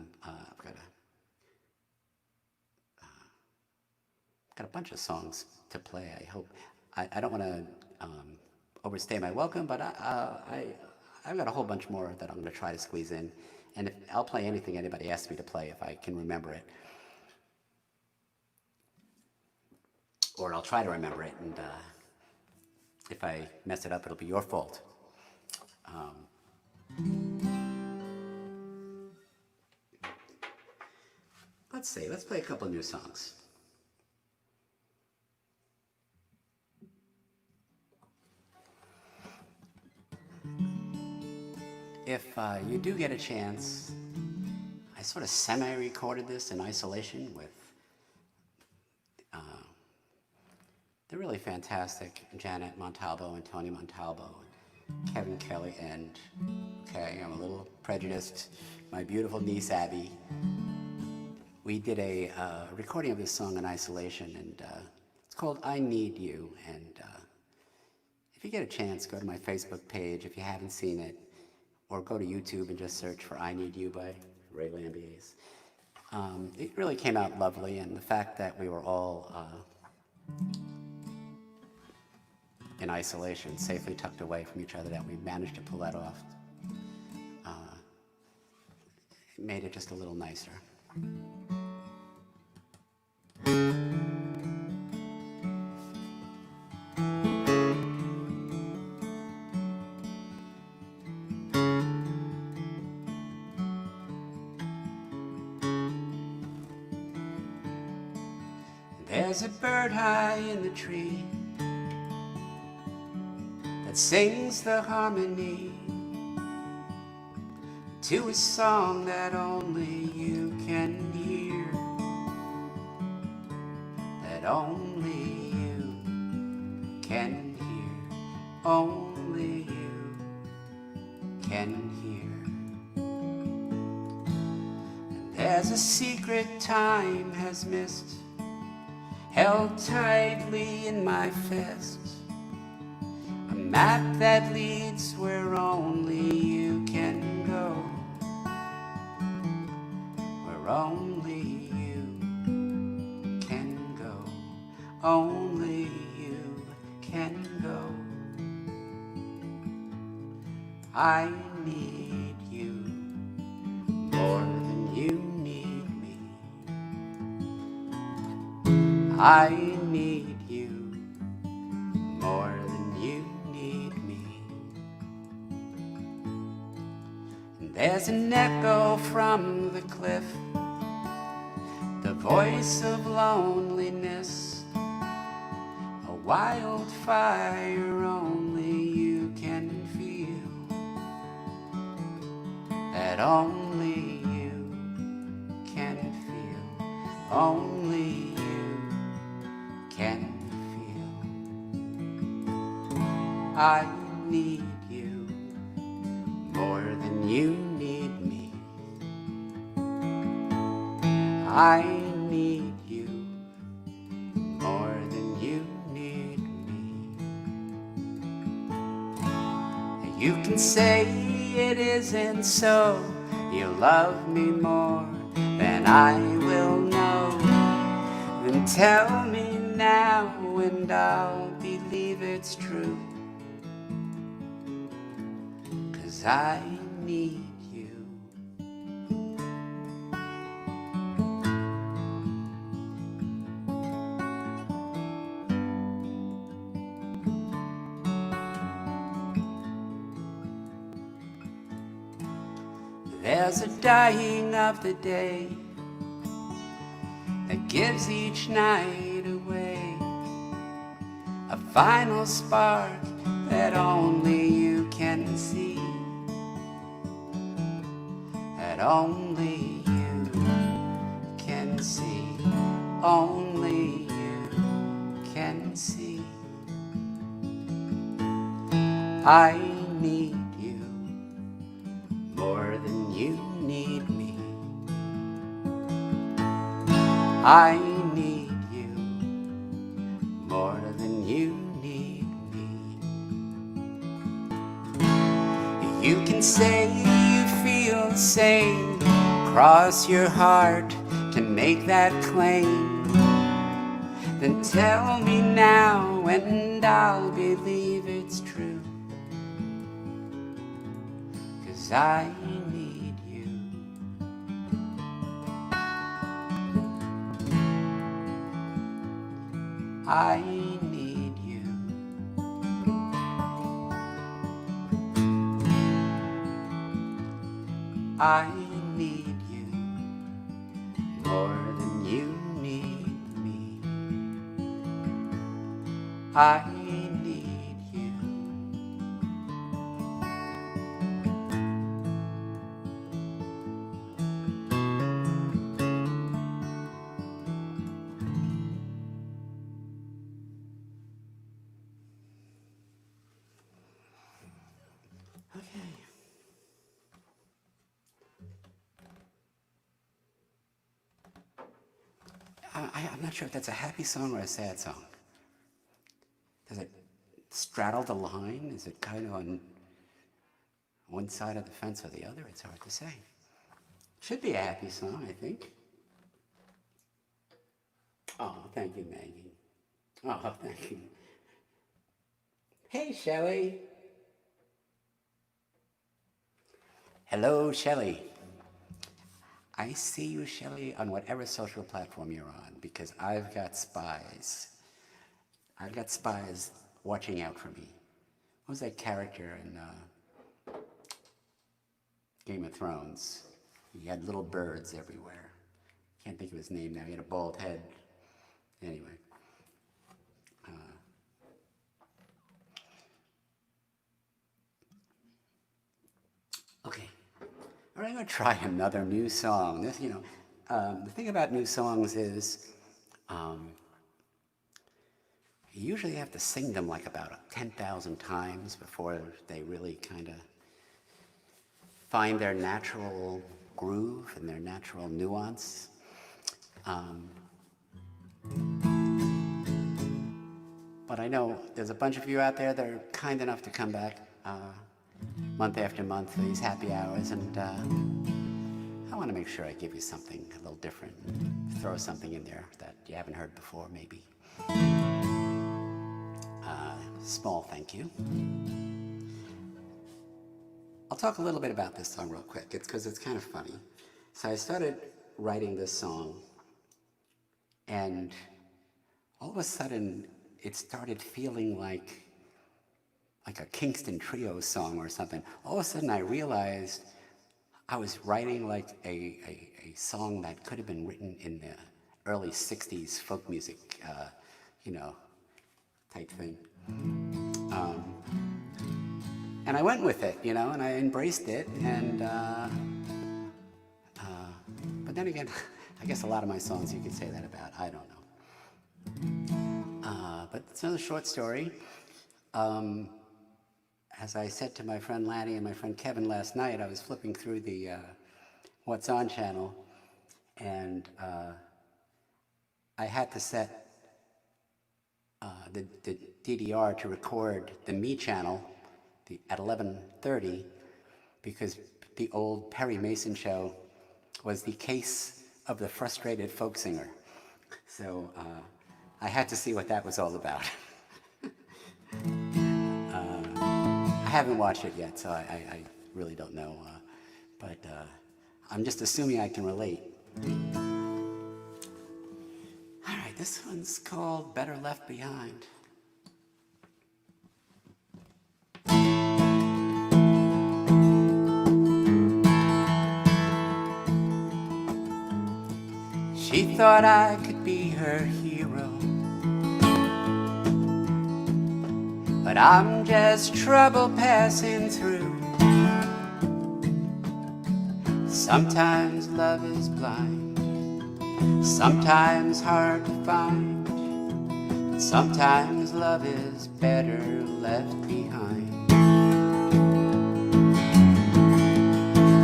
S2: got a bunch of songs to play. I hope I don't want to overstay my welcome, but I've got a whole bunch more that I'm going to try to squeeze in, and I'll play anything anybody asks me to play if I can remember it, or I'll try to remember it, and if I mess it up, it'll be your fault. Let's see. Let's play a couple new songs. If you do get a chance, I sort of semi-recorded this in isolation with the really fantastic Janet Montalvo and Tony Montalvo, and Kevin Kelly, and, okay, I'm a little prejudiced, my beautiful niece Abby. We did a recording of this song in isolation, and it's called I Need You. And if you get a chance, go to my Facebook page if you haven't seen it, or go to YouTube and just search for I Need You by Ray Lambiase. It really came out lovely, and the fact that we were all in isolation, safely tucked away from each other, that we managed to pull that off, it made it just a little nicer. There's a bird high in the tree that sings the harmony to a song that only you can hear, that only you can hear, only you can hear. And there's a secret time has missed, held tightly in my fist, a map that leads where only you can go, where only you can go, only you can go. I need you more than you need me. I need you more than you need me. And there's an echo from the cliff, the voice of loneliness, wildfire only you can feel, that only you can feel, only you can feel. I need you more than you need me. I need you more than you need me. You can say it isn't so, you love me more than I will know. Then tell me now and I'll believe it's true. 'Cause I need you. There's a dying of the day that gives each night away, a final spark that only you can see, that only you can see, only you can see. I need you more than you need me. I need you more than you need me. You can say you feel sane, cross your heart to make that claim. Then tell me now and I'll believe it's true. 'Cause I need you. I need you. I need you more than you need me. I need you. Okay. I'm not sure if that's a happy song or a sad song. Does it straddle the line? Is it kind of on one side of the fence or the other? It's hard to say. Should be a happy song, I think. Oh, thank you, Maggie. Oh, thank you. Hey, Shelley. Hello, Shelley. I see you, Shelley, on whatever social platform you're on, because I've got spies. I've got spies watching out for me. What was that character in Game of Thrones? He had little birds everywhere. Can't think of his name now. He had a bald head. Anyway. Okay. All right, I'm going to try another new song. This, the thing about new songs is you usually have to sing them like about 10,000 times before they really kind of find their natural groove and their natural nuance. But I know there's a bunch of you out there that are kind enough to come back month after month for these happy hours, and I want to make sure I give you something a little different, throw something in there that you haven't heard before, maybe. Small thank you. I'll talk a little bit about this song real quick. It's because it's kind of funny. So I started writing this song, and all of a sudden it started feeling like a Kingston Trio song or something. All of a sudden I realized I was writing like a song that could have been written in the early 60s folk music, type thing. And I went with it, you know, and I embraced it. And but then again, I guess a lot of my songs you could say that about. I don't know. But it's another short story. As I said to my friend Lanny and my friend Kevin last night, I was flipping through the What's On channel, and I had to set the DDR to record the Me channel at 11:30 because the old Perry Mason show was the case of the frustrated folk singer. So I had to see what that was all about. I haven't watched it yet, so I really don't know. But I'm just assuming I can relate. All right, this one's called Better Left Behind. She thought I could be her hero, but I'm just trouble passing through. Sometimes love is blind, sometimes hard to find, and sometimes love is better left behind.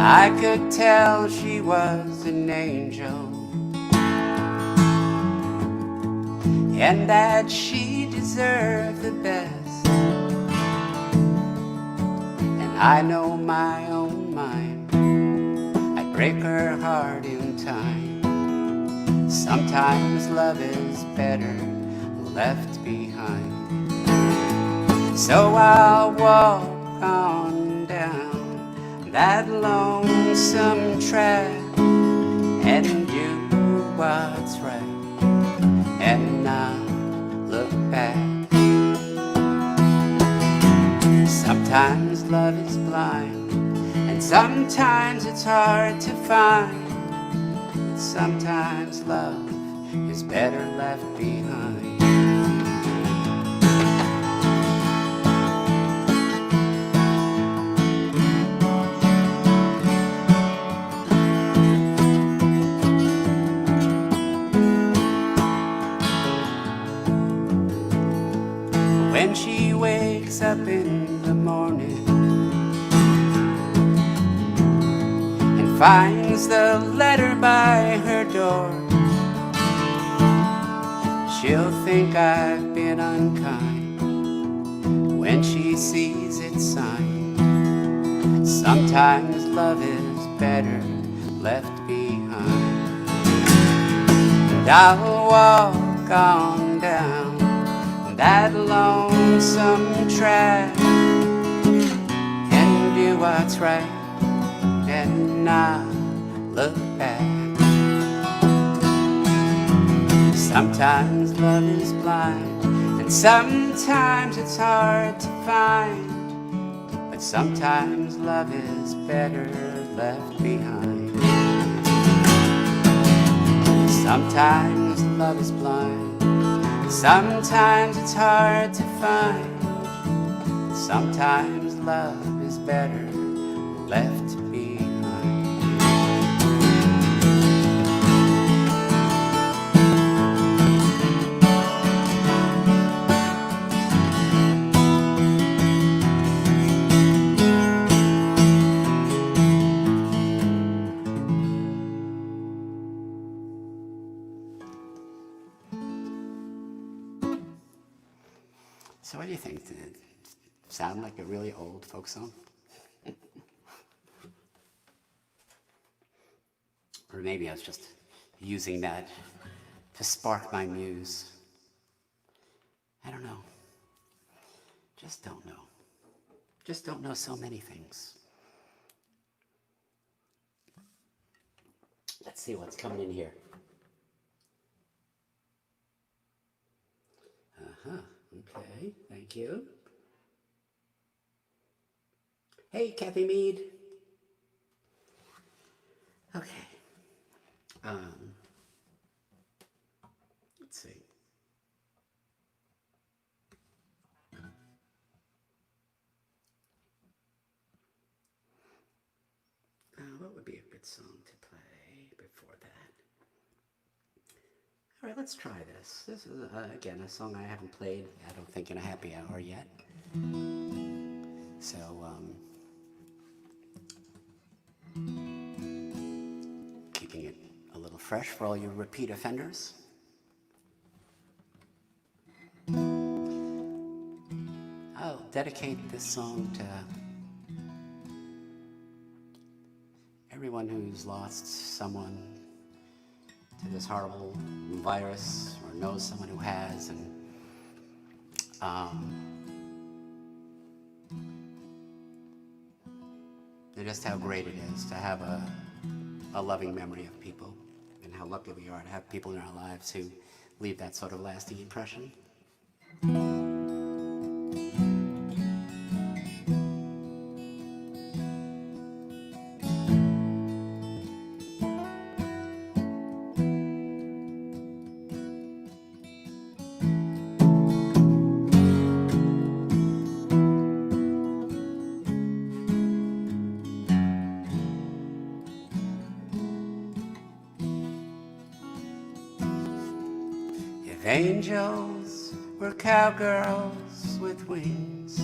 S2: I could tell she was an angel, and that she deserved the best. And I know my own mind, I'd break her heart in time. Sometimes love is better left behind. So I'll walk on down that lonesome track and do what's right and not look back. Sometimes love is blind, and sometimes it's hard to find. But sometimes love is better left behind. When she wakes up in the morning and finds the letter by her door, she'll think I've been unkind when she sees it signed. Sometimes love is better left behind. And I'll walk on down that lonesome track and do what's right and not look back. Sometimes love is blind, and sometimes it's hard to find, but sometimes love is better left behind. Sometimes love is blind, sometimes it's hard to find, sometimes love is better left behind. So what do you think? Did it sound like a really old folk song? Or maybe I was just using that to spark my muse. I don't know. Just don't know. Just don't know so many things. Let's see what's coming in here. Okay, thank you. Hey, Kathy Mead. Okay. Let's see. song to play before that? All right, let's try this. This is, again, a song I haven't played, I don't think, in a happy hour yet. So, keeping it a little fresh for all you repeat offenders. I'll dedicate this song to everyone who's lost someone to this horrible virus or knows someone who has, and just how great it is to have a loving memory of people, and how lucky we are to have people in our lives who leave that sort of lasting impression. If angels were cowgirls with wings,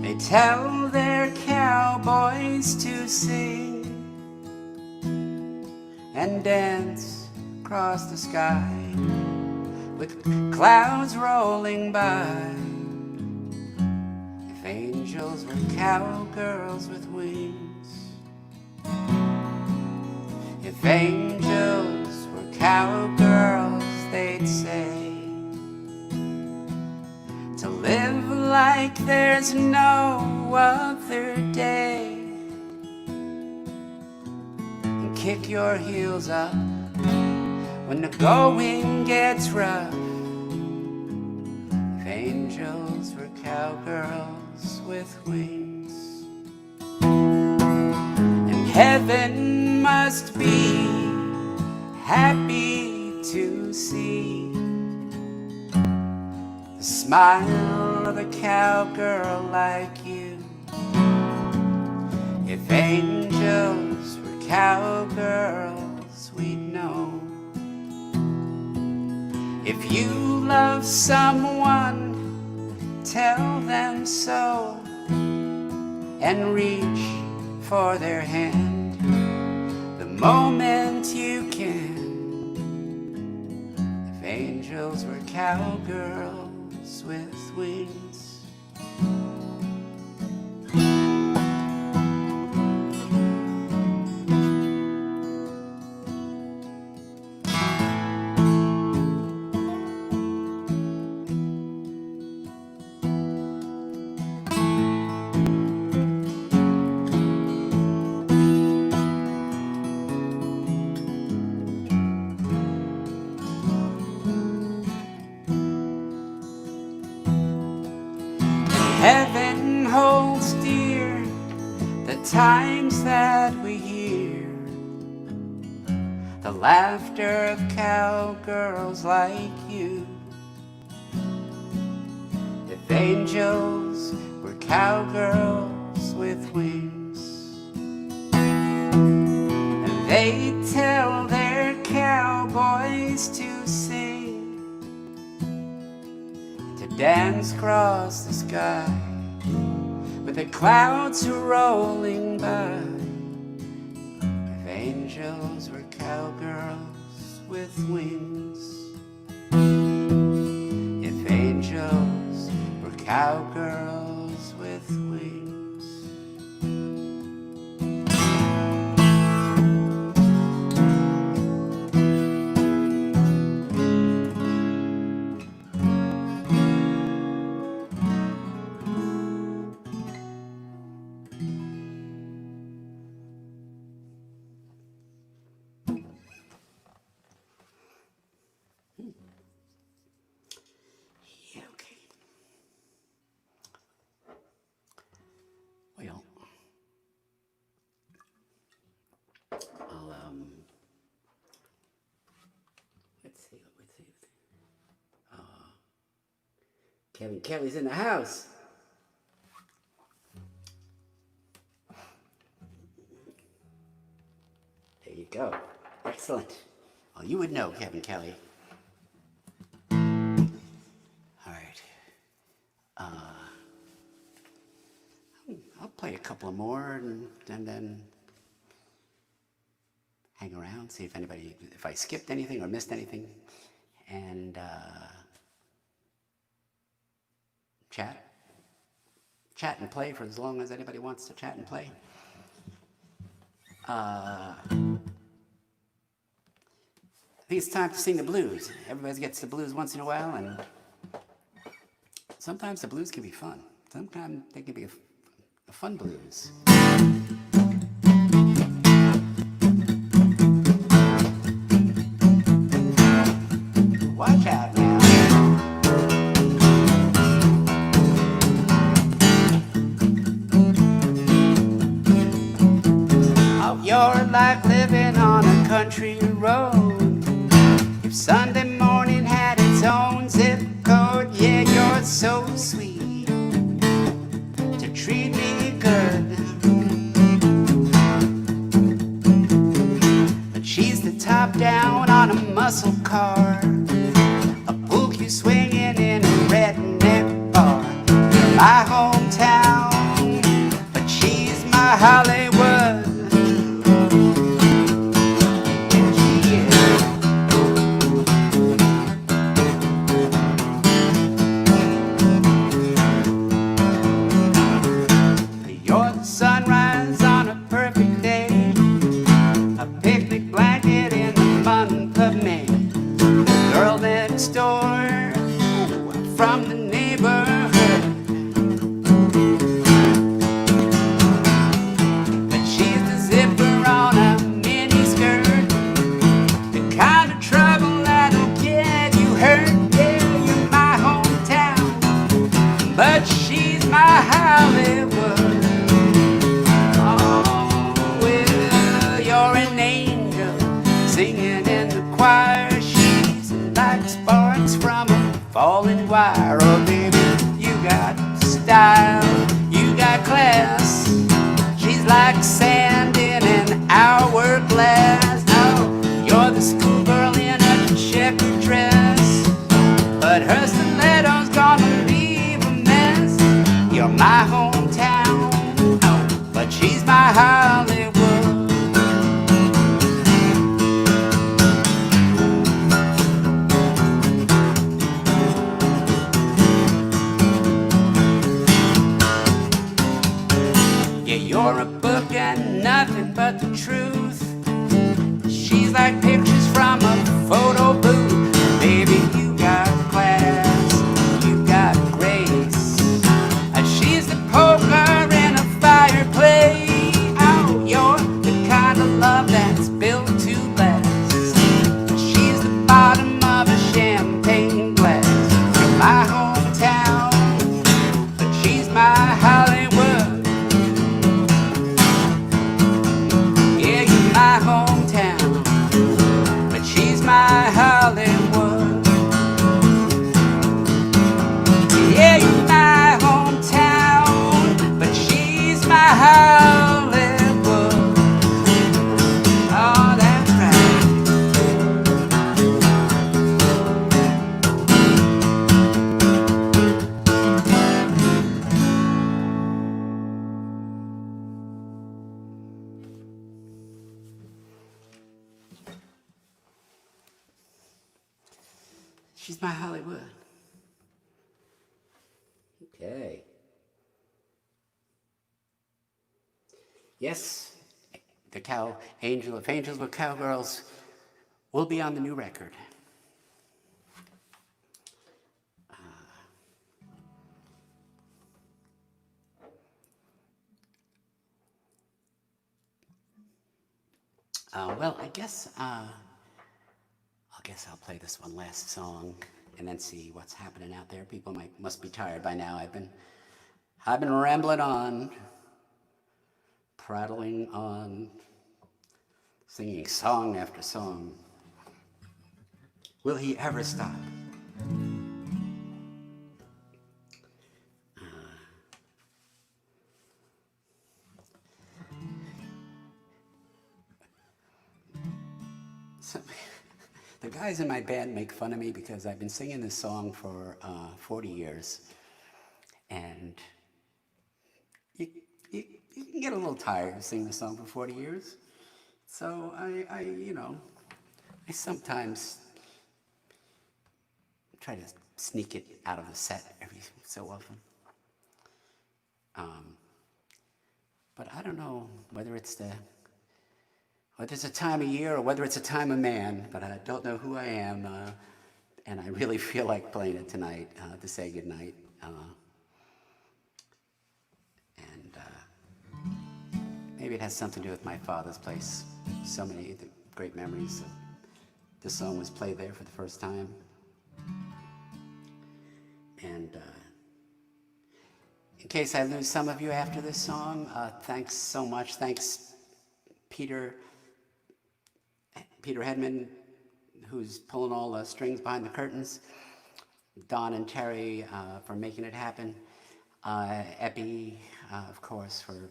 S2: they tell their cowboys to sing and dance across the sky with clouds rolling by. If angels were cowgirls with wings, if angels were cowgirls, they'd say, to live like there's no other day, and kick your heels up when the going gets rough. If angels were cowgirls with wings, and heaven must be happy to see the smile of a cowgirl like you. If angels were cowgirls, we'd know. If you love someone, tell them so, and reach for their hand the moment you can. If angels were cowgirls with wings. Heaven holds dear the times that we hear the laughter of cowgirls like you. If angels were cowgirls with wings, and they tell their cowboys to sing, to dance across the sky with the clouds rolling by. If angels were cowgirls with wings, if angels were cowgirls with wings. Yeah, okay. Well, I'll, let's see. Kelly's in the house. go. Excellent. Well, you would know, Kevin Kelly. All right. I'll play a couple of more and then hang around, see if I skipped anything or missed anything, and chat and play for as long as anybody wants to chat and play. I think it's time to sing the blues. Everybody gets the blues once in a while, and sometimes the blues can be fun. Sometimes they can be a fun blues. Watch out now. Oh, you're like living on a country road. If Sunday morning had its own zip code, yeah, you're so sweet to treat me good. But she's the top down on a muscle car, a book you swinging in a redneck bar. You're my hometown, but she's my Hollywood. Sunrise on a perfect day, a picnic blanket in the month of May. The girl next door from the neighborhood, but she's the zipper on a mini skirt, the kind of trouble that'll get you hurt. Yeah, you're my hometown, but she's my Hollywood. Singing in the choir, she's like sparks from a falling wire. Oh baby, you got style, you got class. She's like sand in an hourglass. Oh, you're the schoolgirl in a checkered dress, but her stiletto's gonna leave a mess. You're my hometown, oh, but she's my Hollywood. You're a book and nothing but the truth. She's like pictures from a photo booth. Baby, you got class, you got grace. She's the poker in a fireplace. Oh, you're the kind of love that's built to last. She's the bottom of a champagne glass. You're my hometown, but she's my Hollywood. My hometown, but she's my Hollywood. Yeah, you're my hometown, but she's my Hollywood. Oh, that's right. She's my Hollywood. Okay. Yes, the Angel of Angels with Cowgirls will be on the new record. Well, I guess I'll play this one last song and then see what's happening out there. People must be tired by now. I've been rambling on, prattling on, singing song after song. Will he ever stop? So, the guys in my band make fun of me because I've been singing this song for 40 years. And you can get a little tired of singing the song for 40 years. So I sometimes try to sneak it out of the set every so often. But I don't know whether it's a time of year or whether it's a time of man, but I don't know who I am, and I really feel like playing it tonight to say goodnight. Maybe it has something to do with my father's place. So many great memories. This song was played there for the first time. And in case I lose some of you after this song, thanks so much. Thanks, Peter Hedman, who's pulling all the strings behind the curtains. Don and Terry for making it happen. Epi, of course, for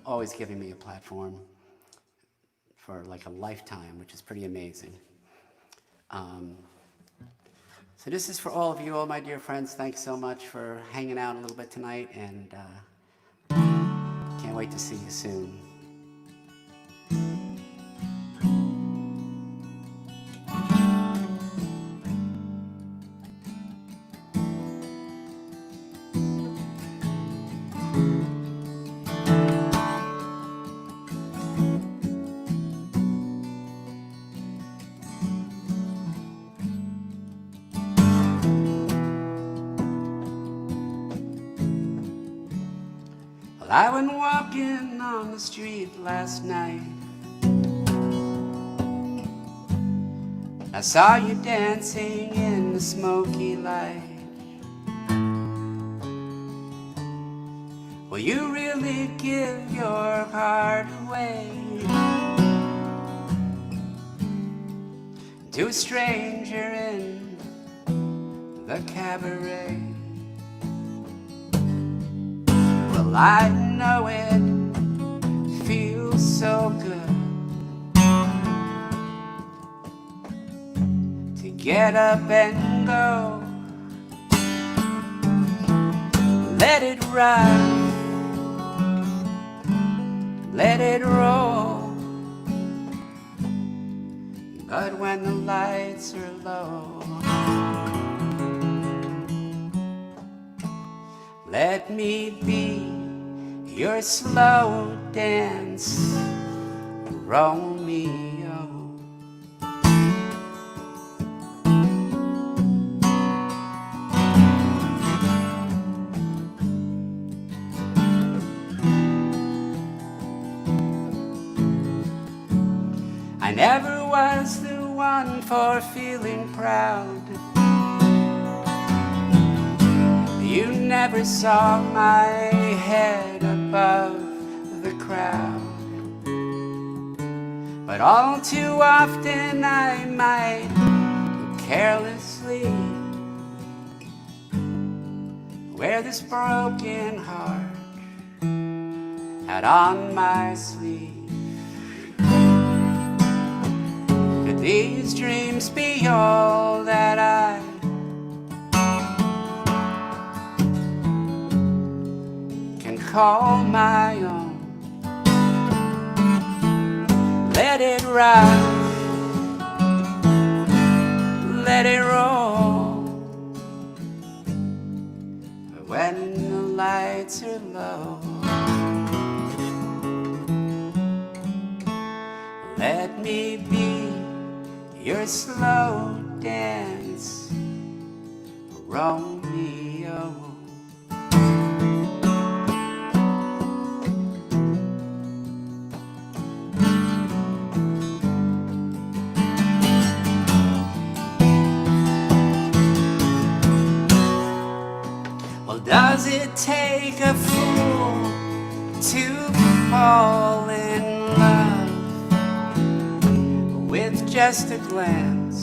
S2: always giving me a platform for like a lifetime, which is pretty amazing. So this is for all of you, all my dear friends. Thanks so much for hanging out a little bit tonight, and can't wait to see you soon. Well, I went walking on the street last night. I saw you dancing in the smoky light. Will you really give your heart away to a stranger in the cabaret? Well, I know it feels so good to get up and go. Let it ride, let it roll. But when the lights are low, let me be your slow dance, Romeo. I never was the one for feeling proud. You never saw my head above the crowd. But all too often I might carelessly wear this broken heart out on my sleeve. Could these dreams be all that I can call my own? Let it ride, let it roll. But when the lights are low, let me be your slow dance, Romeo. Well, does it take a fool to fall in love with just a glance?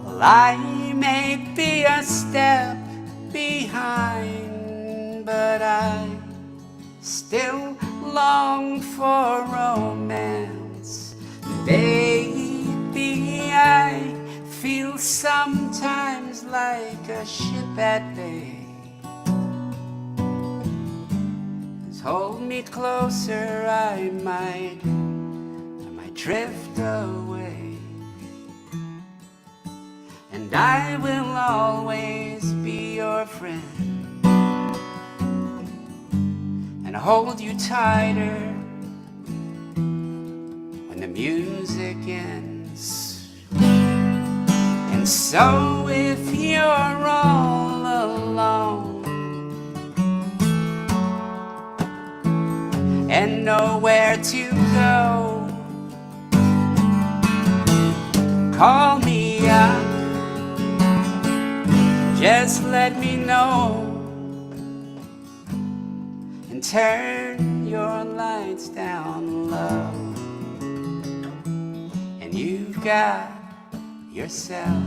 S2: Well, I may be a step behind, but I still long for romance. Baby, I feel sometimes like a ship at bay. Hold me closer, I might drift away. And I will always be your friend and hold you tighter when the music ends. And so if you're all alone and nowhere to go, call me up, just let me know, and turn your lights down low, and you've got yourself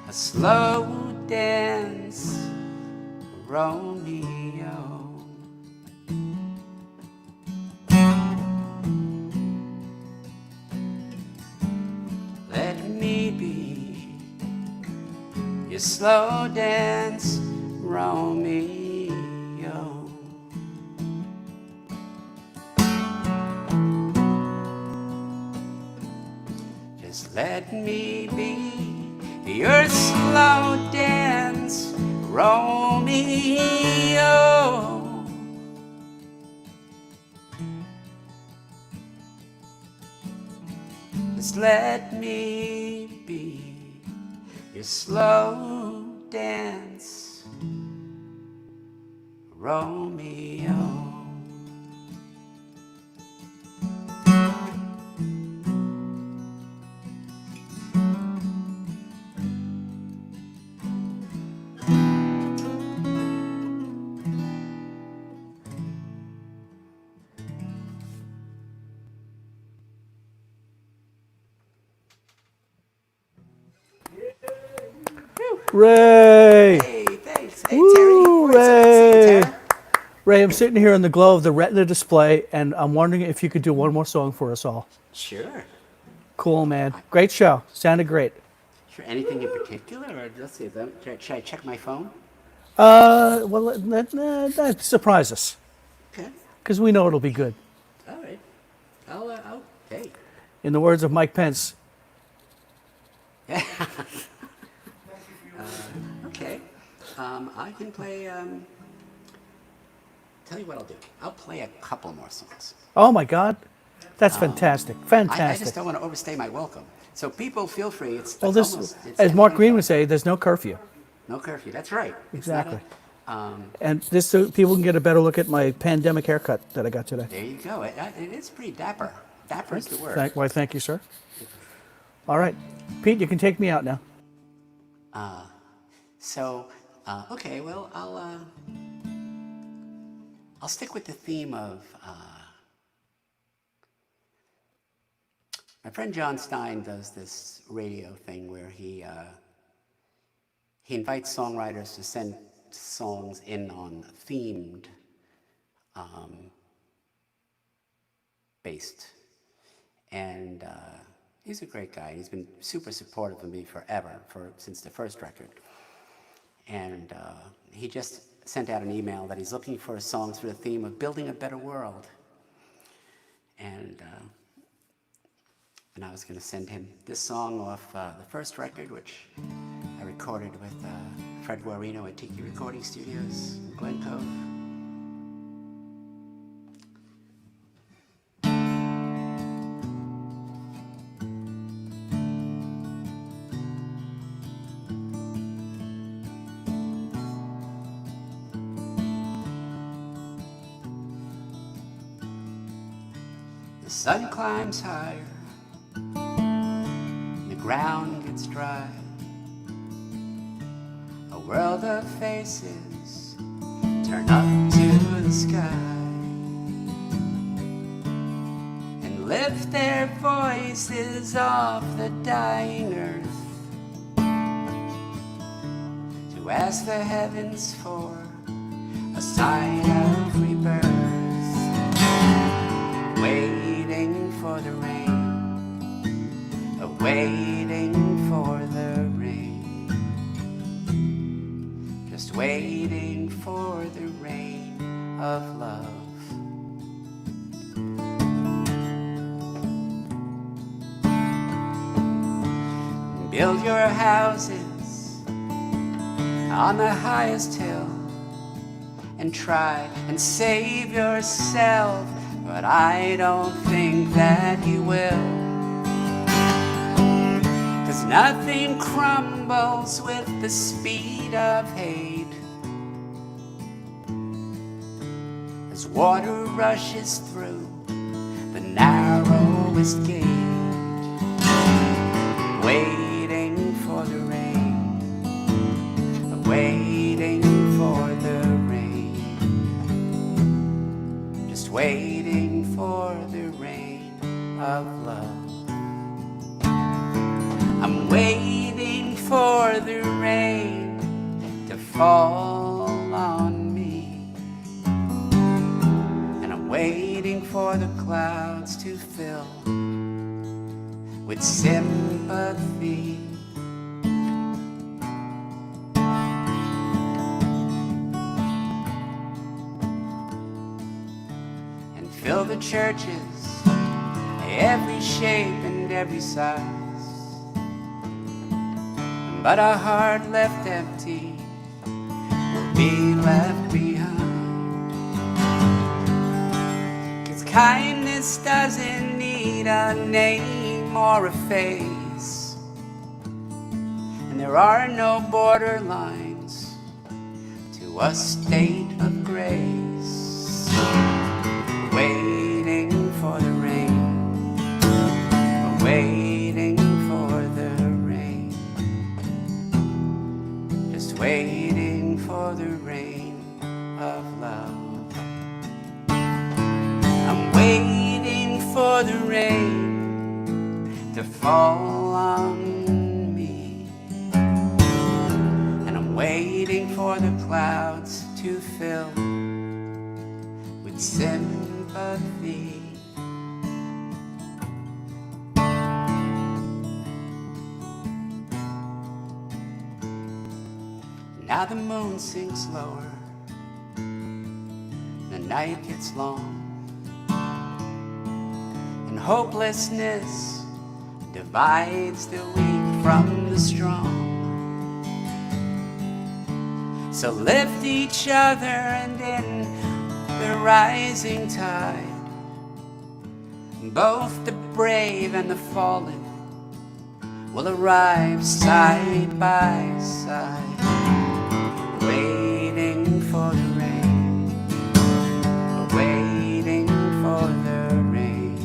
S2: a slow dance, Romeo. Let me be your slow dance, Romeo. Just let me be your slow dance, Romeo. Just let me be your slow dance, Romeo.
S3: Ray!
S2: Hey, thanks. Hey,
S3: Woo,
S2: Terry.
S3: Ray! Ray, I'm sitting here in the glow of the Retina display, and I'm wondering if you could do one more song for us all.
S2: Sure.
S3: Cool, man. Great show. Sounded great.
S2: Sure. Anything in particular, or let's see. Should I check my phone?
S3: Well, that surprise us,
S2: Okay.
S3: because we know it'll be good.
S2: All right. Hey.
S3: In the words of Mike Pence.
S2: Okay. I can play. Tell you what I'll do. I'll play a couple more songs.
S3: Oh my God, that's fantastic!
S2: I
S3: Fantastic.
S2: just don't want to overstay my welcome. So people, feel free. It's
S3: Well,
S2: almost, it's
S3: as Mark
S2: 10:25.
S3: Green would say, there's no curfew.
S2: No curfew. That's right.
S3: Exactly.
S2: It's not
S3: And this so people can get a better look at my pandemic haircut that I got today.
S2: there you go. It is pretty dapper. Dapper is the word.
S3: Why, thank you, sir. All right, Pete, you can take me out now.
S2: So, okay. Well, I'll stick with the theme of. My friend John Stein does this radio thing where he invites songwriters to send songs in on themed based. And he's a great guy. He's been super supportive of me forever, since the first record. And he just sent out an email that he's looking for songs for the theme of building a better world. And I was going to send him this song off the first record, which I recorded with Fred Guarino at Tiki Recording Studios in Glen Cove. The sun climbs higher, the ground gets dry. A world of faces turn up to the sky and lift their voices off the dying earth to ask the heavens for a sign of rebirth. for the rain, waiting for the rain, just waiting for the rain of love. Build your houses on the highest hill and try and save yourself, but I don't think that you will. 'Cause nothing crumbles with the speed of hate as water rushes through the narrowest gate. Waiting for the rain, waiting for the rain, just waiting for the rain of love. I'm waiting for the rain to fall on me, and I'm waiting for the clouds to fill with sympathy. And fill the churches, every shape and every size. But a heart left empty will be left behind. 'Cause kindness doesn't need a name or a face, and there are no borderlines to a state of grace. Waiting for the rain, waiting for the rain, just waiting for the rain of love. I'm waiting for the rain to fall on me, and I'm waiting for the clouds to fill with sympathy. Now the moon sinks lower, the night gets long, and hopelessness divides the weak from the strong. So lift each other, and in the rising tide, both the brave and the fallen will arrive side by side. Waiting for the rain, waiting for the rain,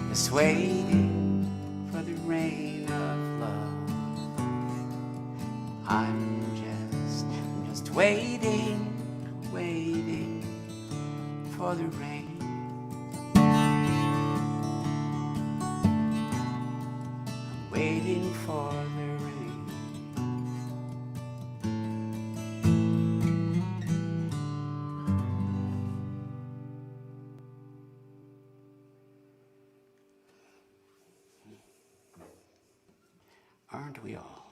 S2: just waiting for the rain of love. I'm just waiting, waiting for the rain. I'm waiting for the rain. Aren't we all?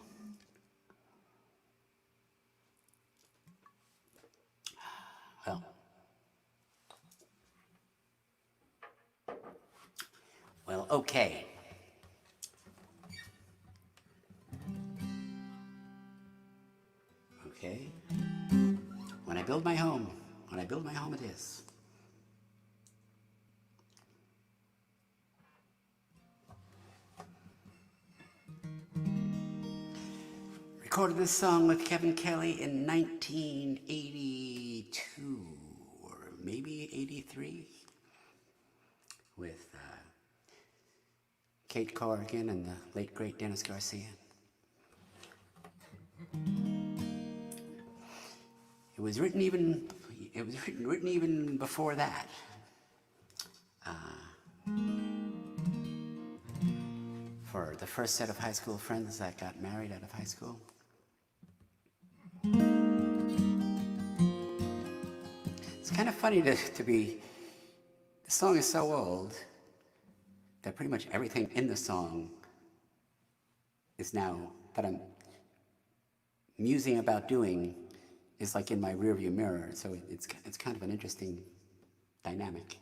S2: Well, okay. Okay. When I build my home it is. Recorded this song with Kevin Kelly in 1982 or maybe 83 with Kate Corrigan and the late great Dennis Garcia. It was written even before that. For the first set of high school friends that got married out of high school. It's kind of funny to be song is so old that pretty much everything in the song is now, that I'm musing about doing, is like in my rearview mirror. So it's kind of an interesting dynamic.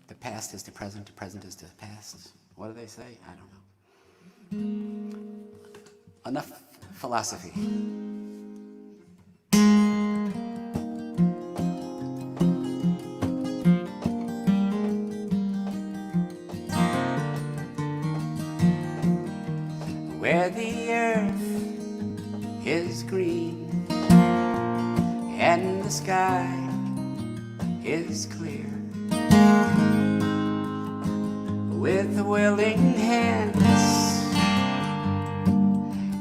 S2: The past is the present is the past. What do they say? I don't know. Enough philosophy. Where the earth is green and the sky is clear, with willing hands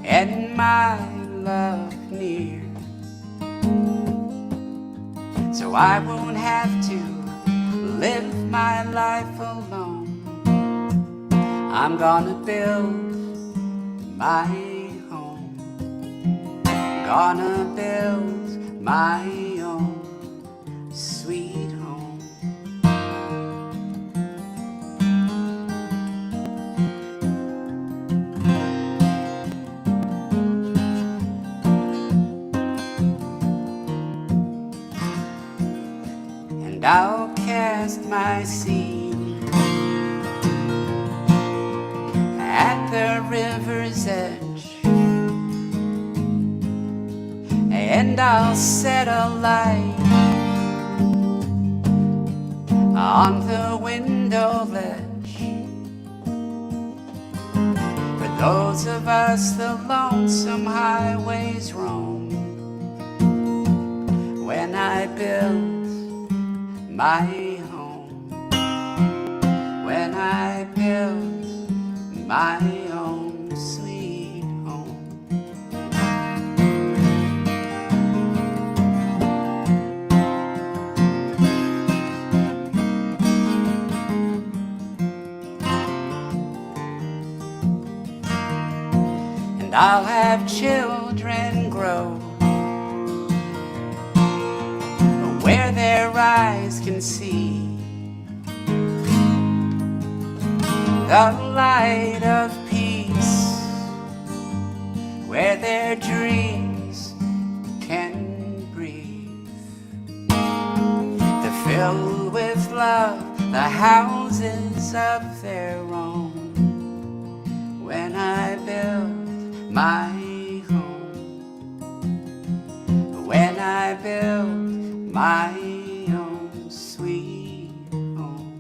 S2: and my love near, so I won't have to live my life alone. I'm gonna build my home, gonna build my own sweet home. And I'll cast my seed at the river's edge, and I'll set a light on the window ledge. For those of us the lonesome highways roam, when I build my home, when I build my own sweet home. And I'll have children grow where their eyes can see the light of peace, where their dreams can breathe, to fill with love the houses of their own. When I build my home, when I build my own sweet home.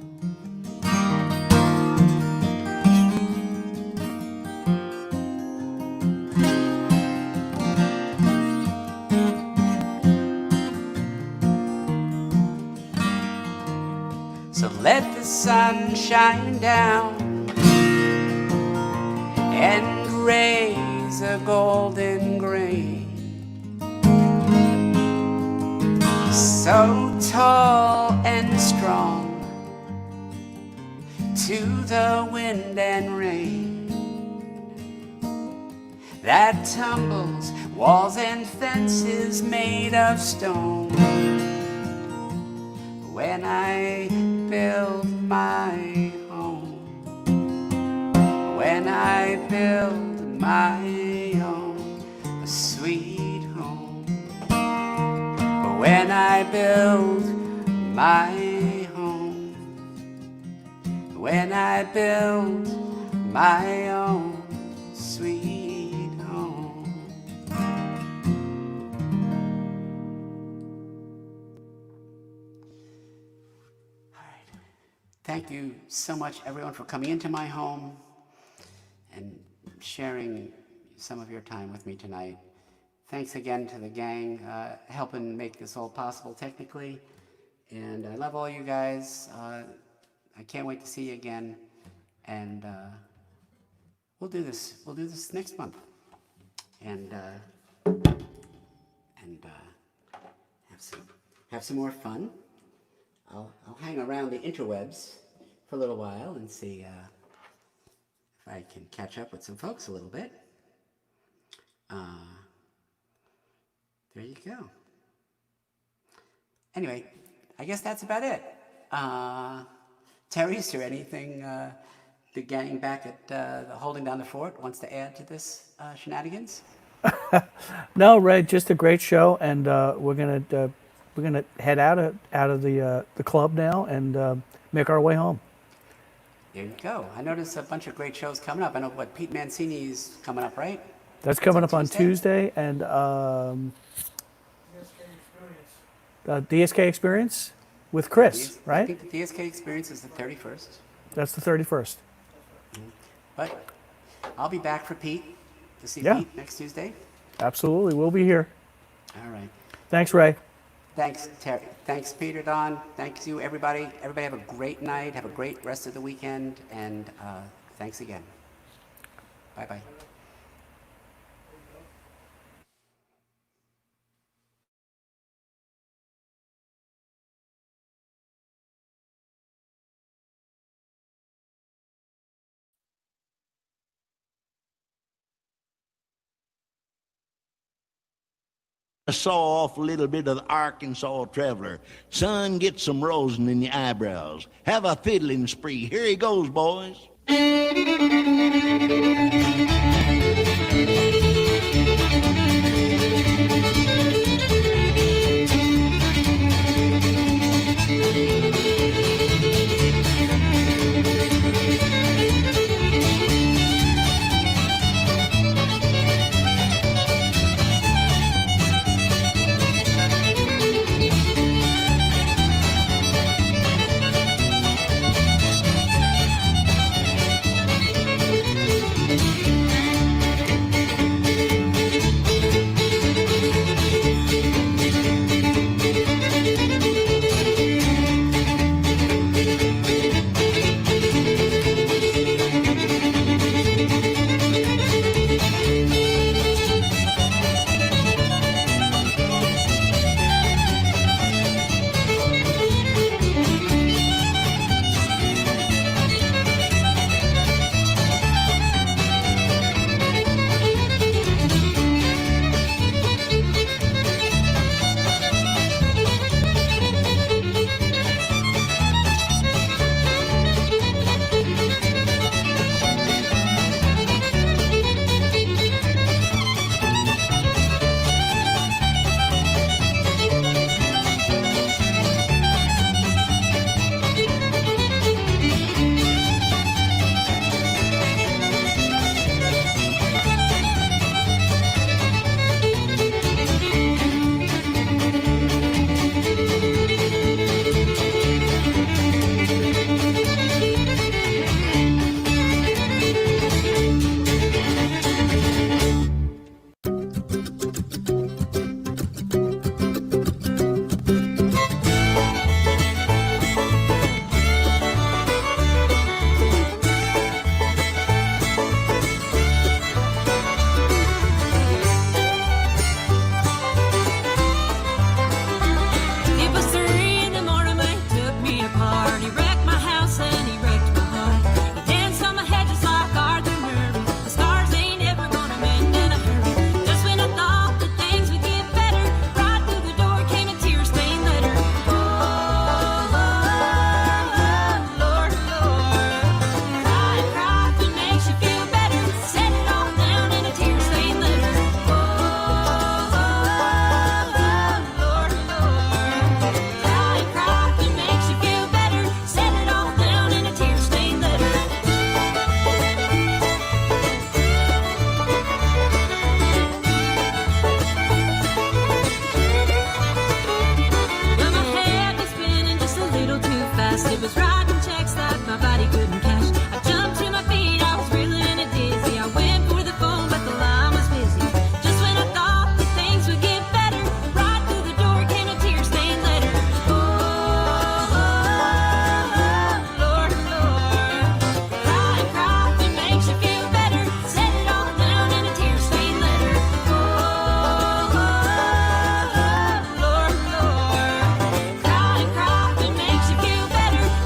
S2: So let the sun shine down and raise a golden grain, so tall and strong, to the wind and rain, that tumbles walls and fences made of stone. When I build my home, when I build my own sweet home, when I build my home, when I build my own sweet home. All right. Thank you so much, everyone, for coming into my home and sharing some of your time with me tonight. Thanks again to the gang helping make this all possible technically. And I love all you guys. I can't wait to see you again. And we'll do this next month. And have some more fun. I'll hang around the interwebs for a little while and see if I can catch up with some folks a little bit. There you go. anyway, I guess that's about it. Terry, is there anything the gang back at Holding Down the Fort wants to add to this shenanigans?
S3: No, Ray, just a great show, and we're gonna head out of the club now and make our way home.
S2: There you go. I noticed a bunch of great shows coming up. I know what Pete Mancini's coming up, right?
S3: That's coming up on Tuesday, and DSK Experience with Chris, right?
S2: I think the DSK Experience is the 31st.
S3: That's the 31st.
S2: But I'll be back for Pete to see Pete next Tuesday.
S3: Absolutely, we'll be here.
S2: All right.
S3: Thanks, Ray.
S2: Thanks, Terry. Thanks, Peter, Don. Thanks you, everybody. Everybody have a great night. Have a great rest of the weekend. And thanks again. Bye-bye.
S4: I saw off a little bit of the Arkansas Traveler. Son, get some rosin in your eyebrows. Have a fiddling spree. Here he goes, boys.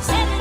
S5: Set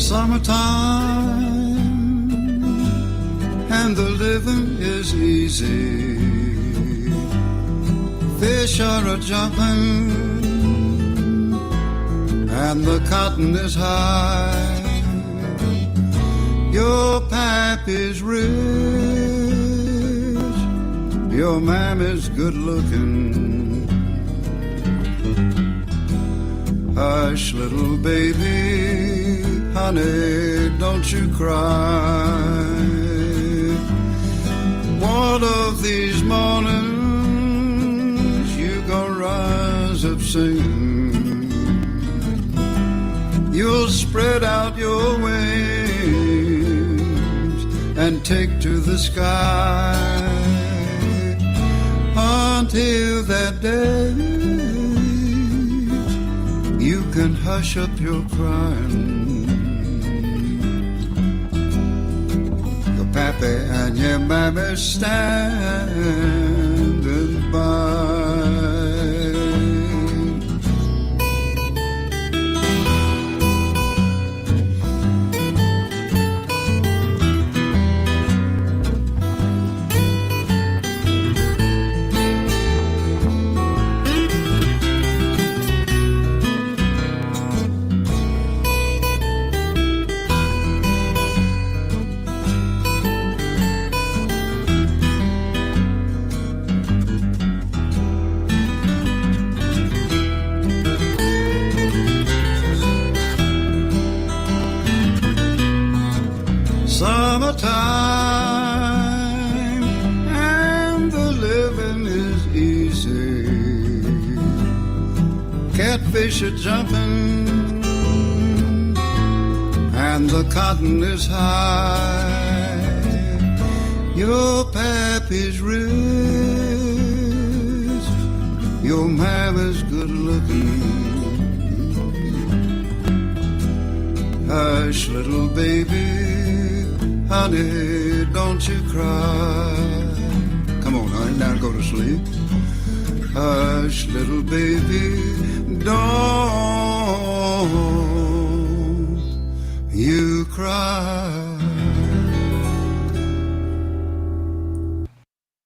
S5: Summertime and the living is easy. Fish are a-jumping and the cotton is high. Your pappy's rich, your mammy's good-looking. Hush, little baby, honey, don't you cry. One of these mornings you gonna rise up singing. You'll spread out your wings and take to the sky. Until that day you can hush up your crying. Your pappy and your mammy standing by. Summertime and the living is easy. Catfish are jumping and the cotton is high. Your pappy's rich, your mama's good looking. Hush, little baby, honey, don't you cry. Come on, honey, now go to sleep. Hush, little baby, don't you cry.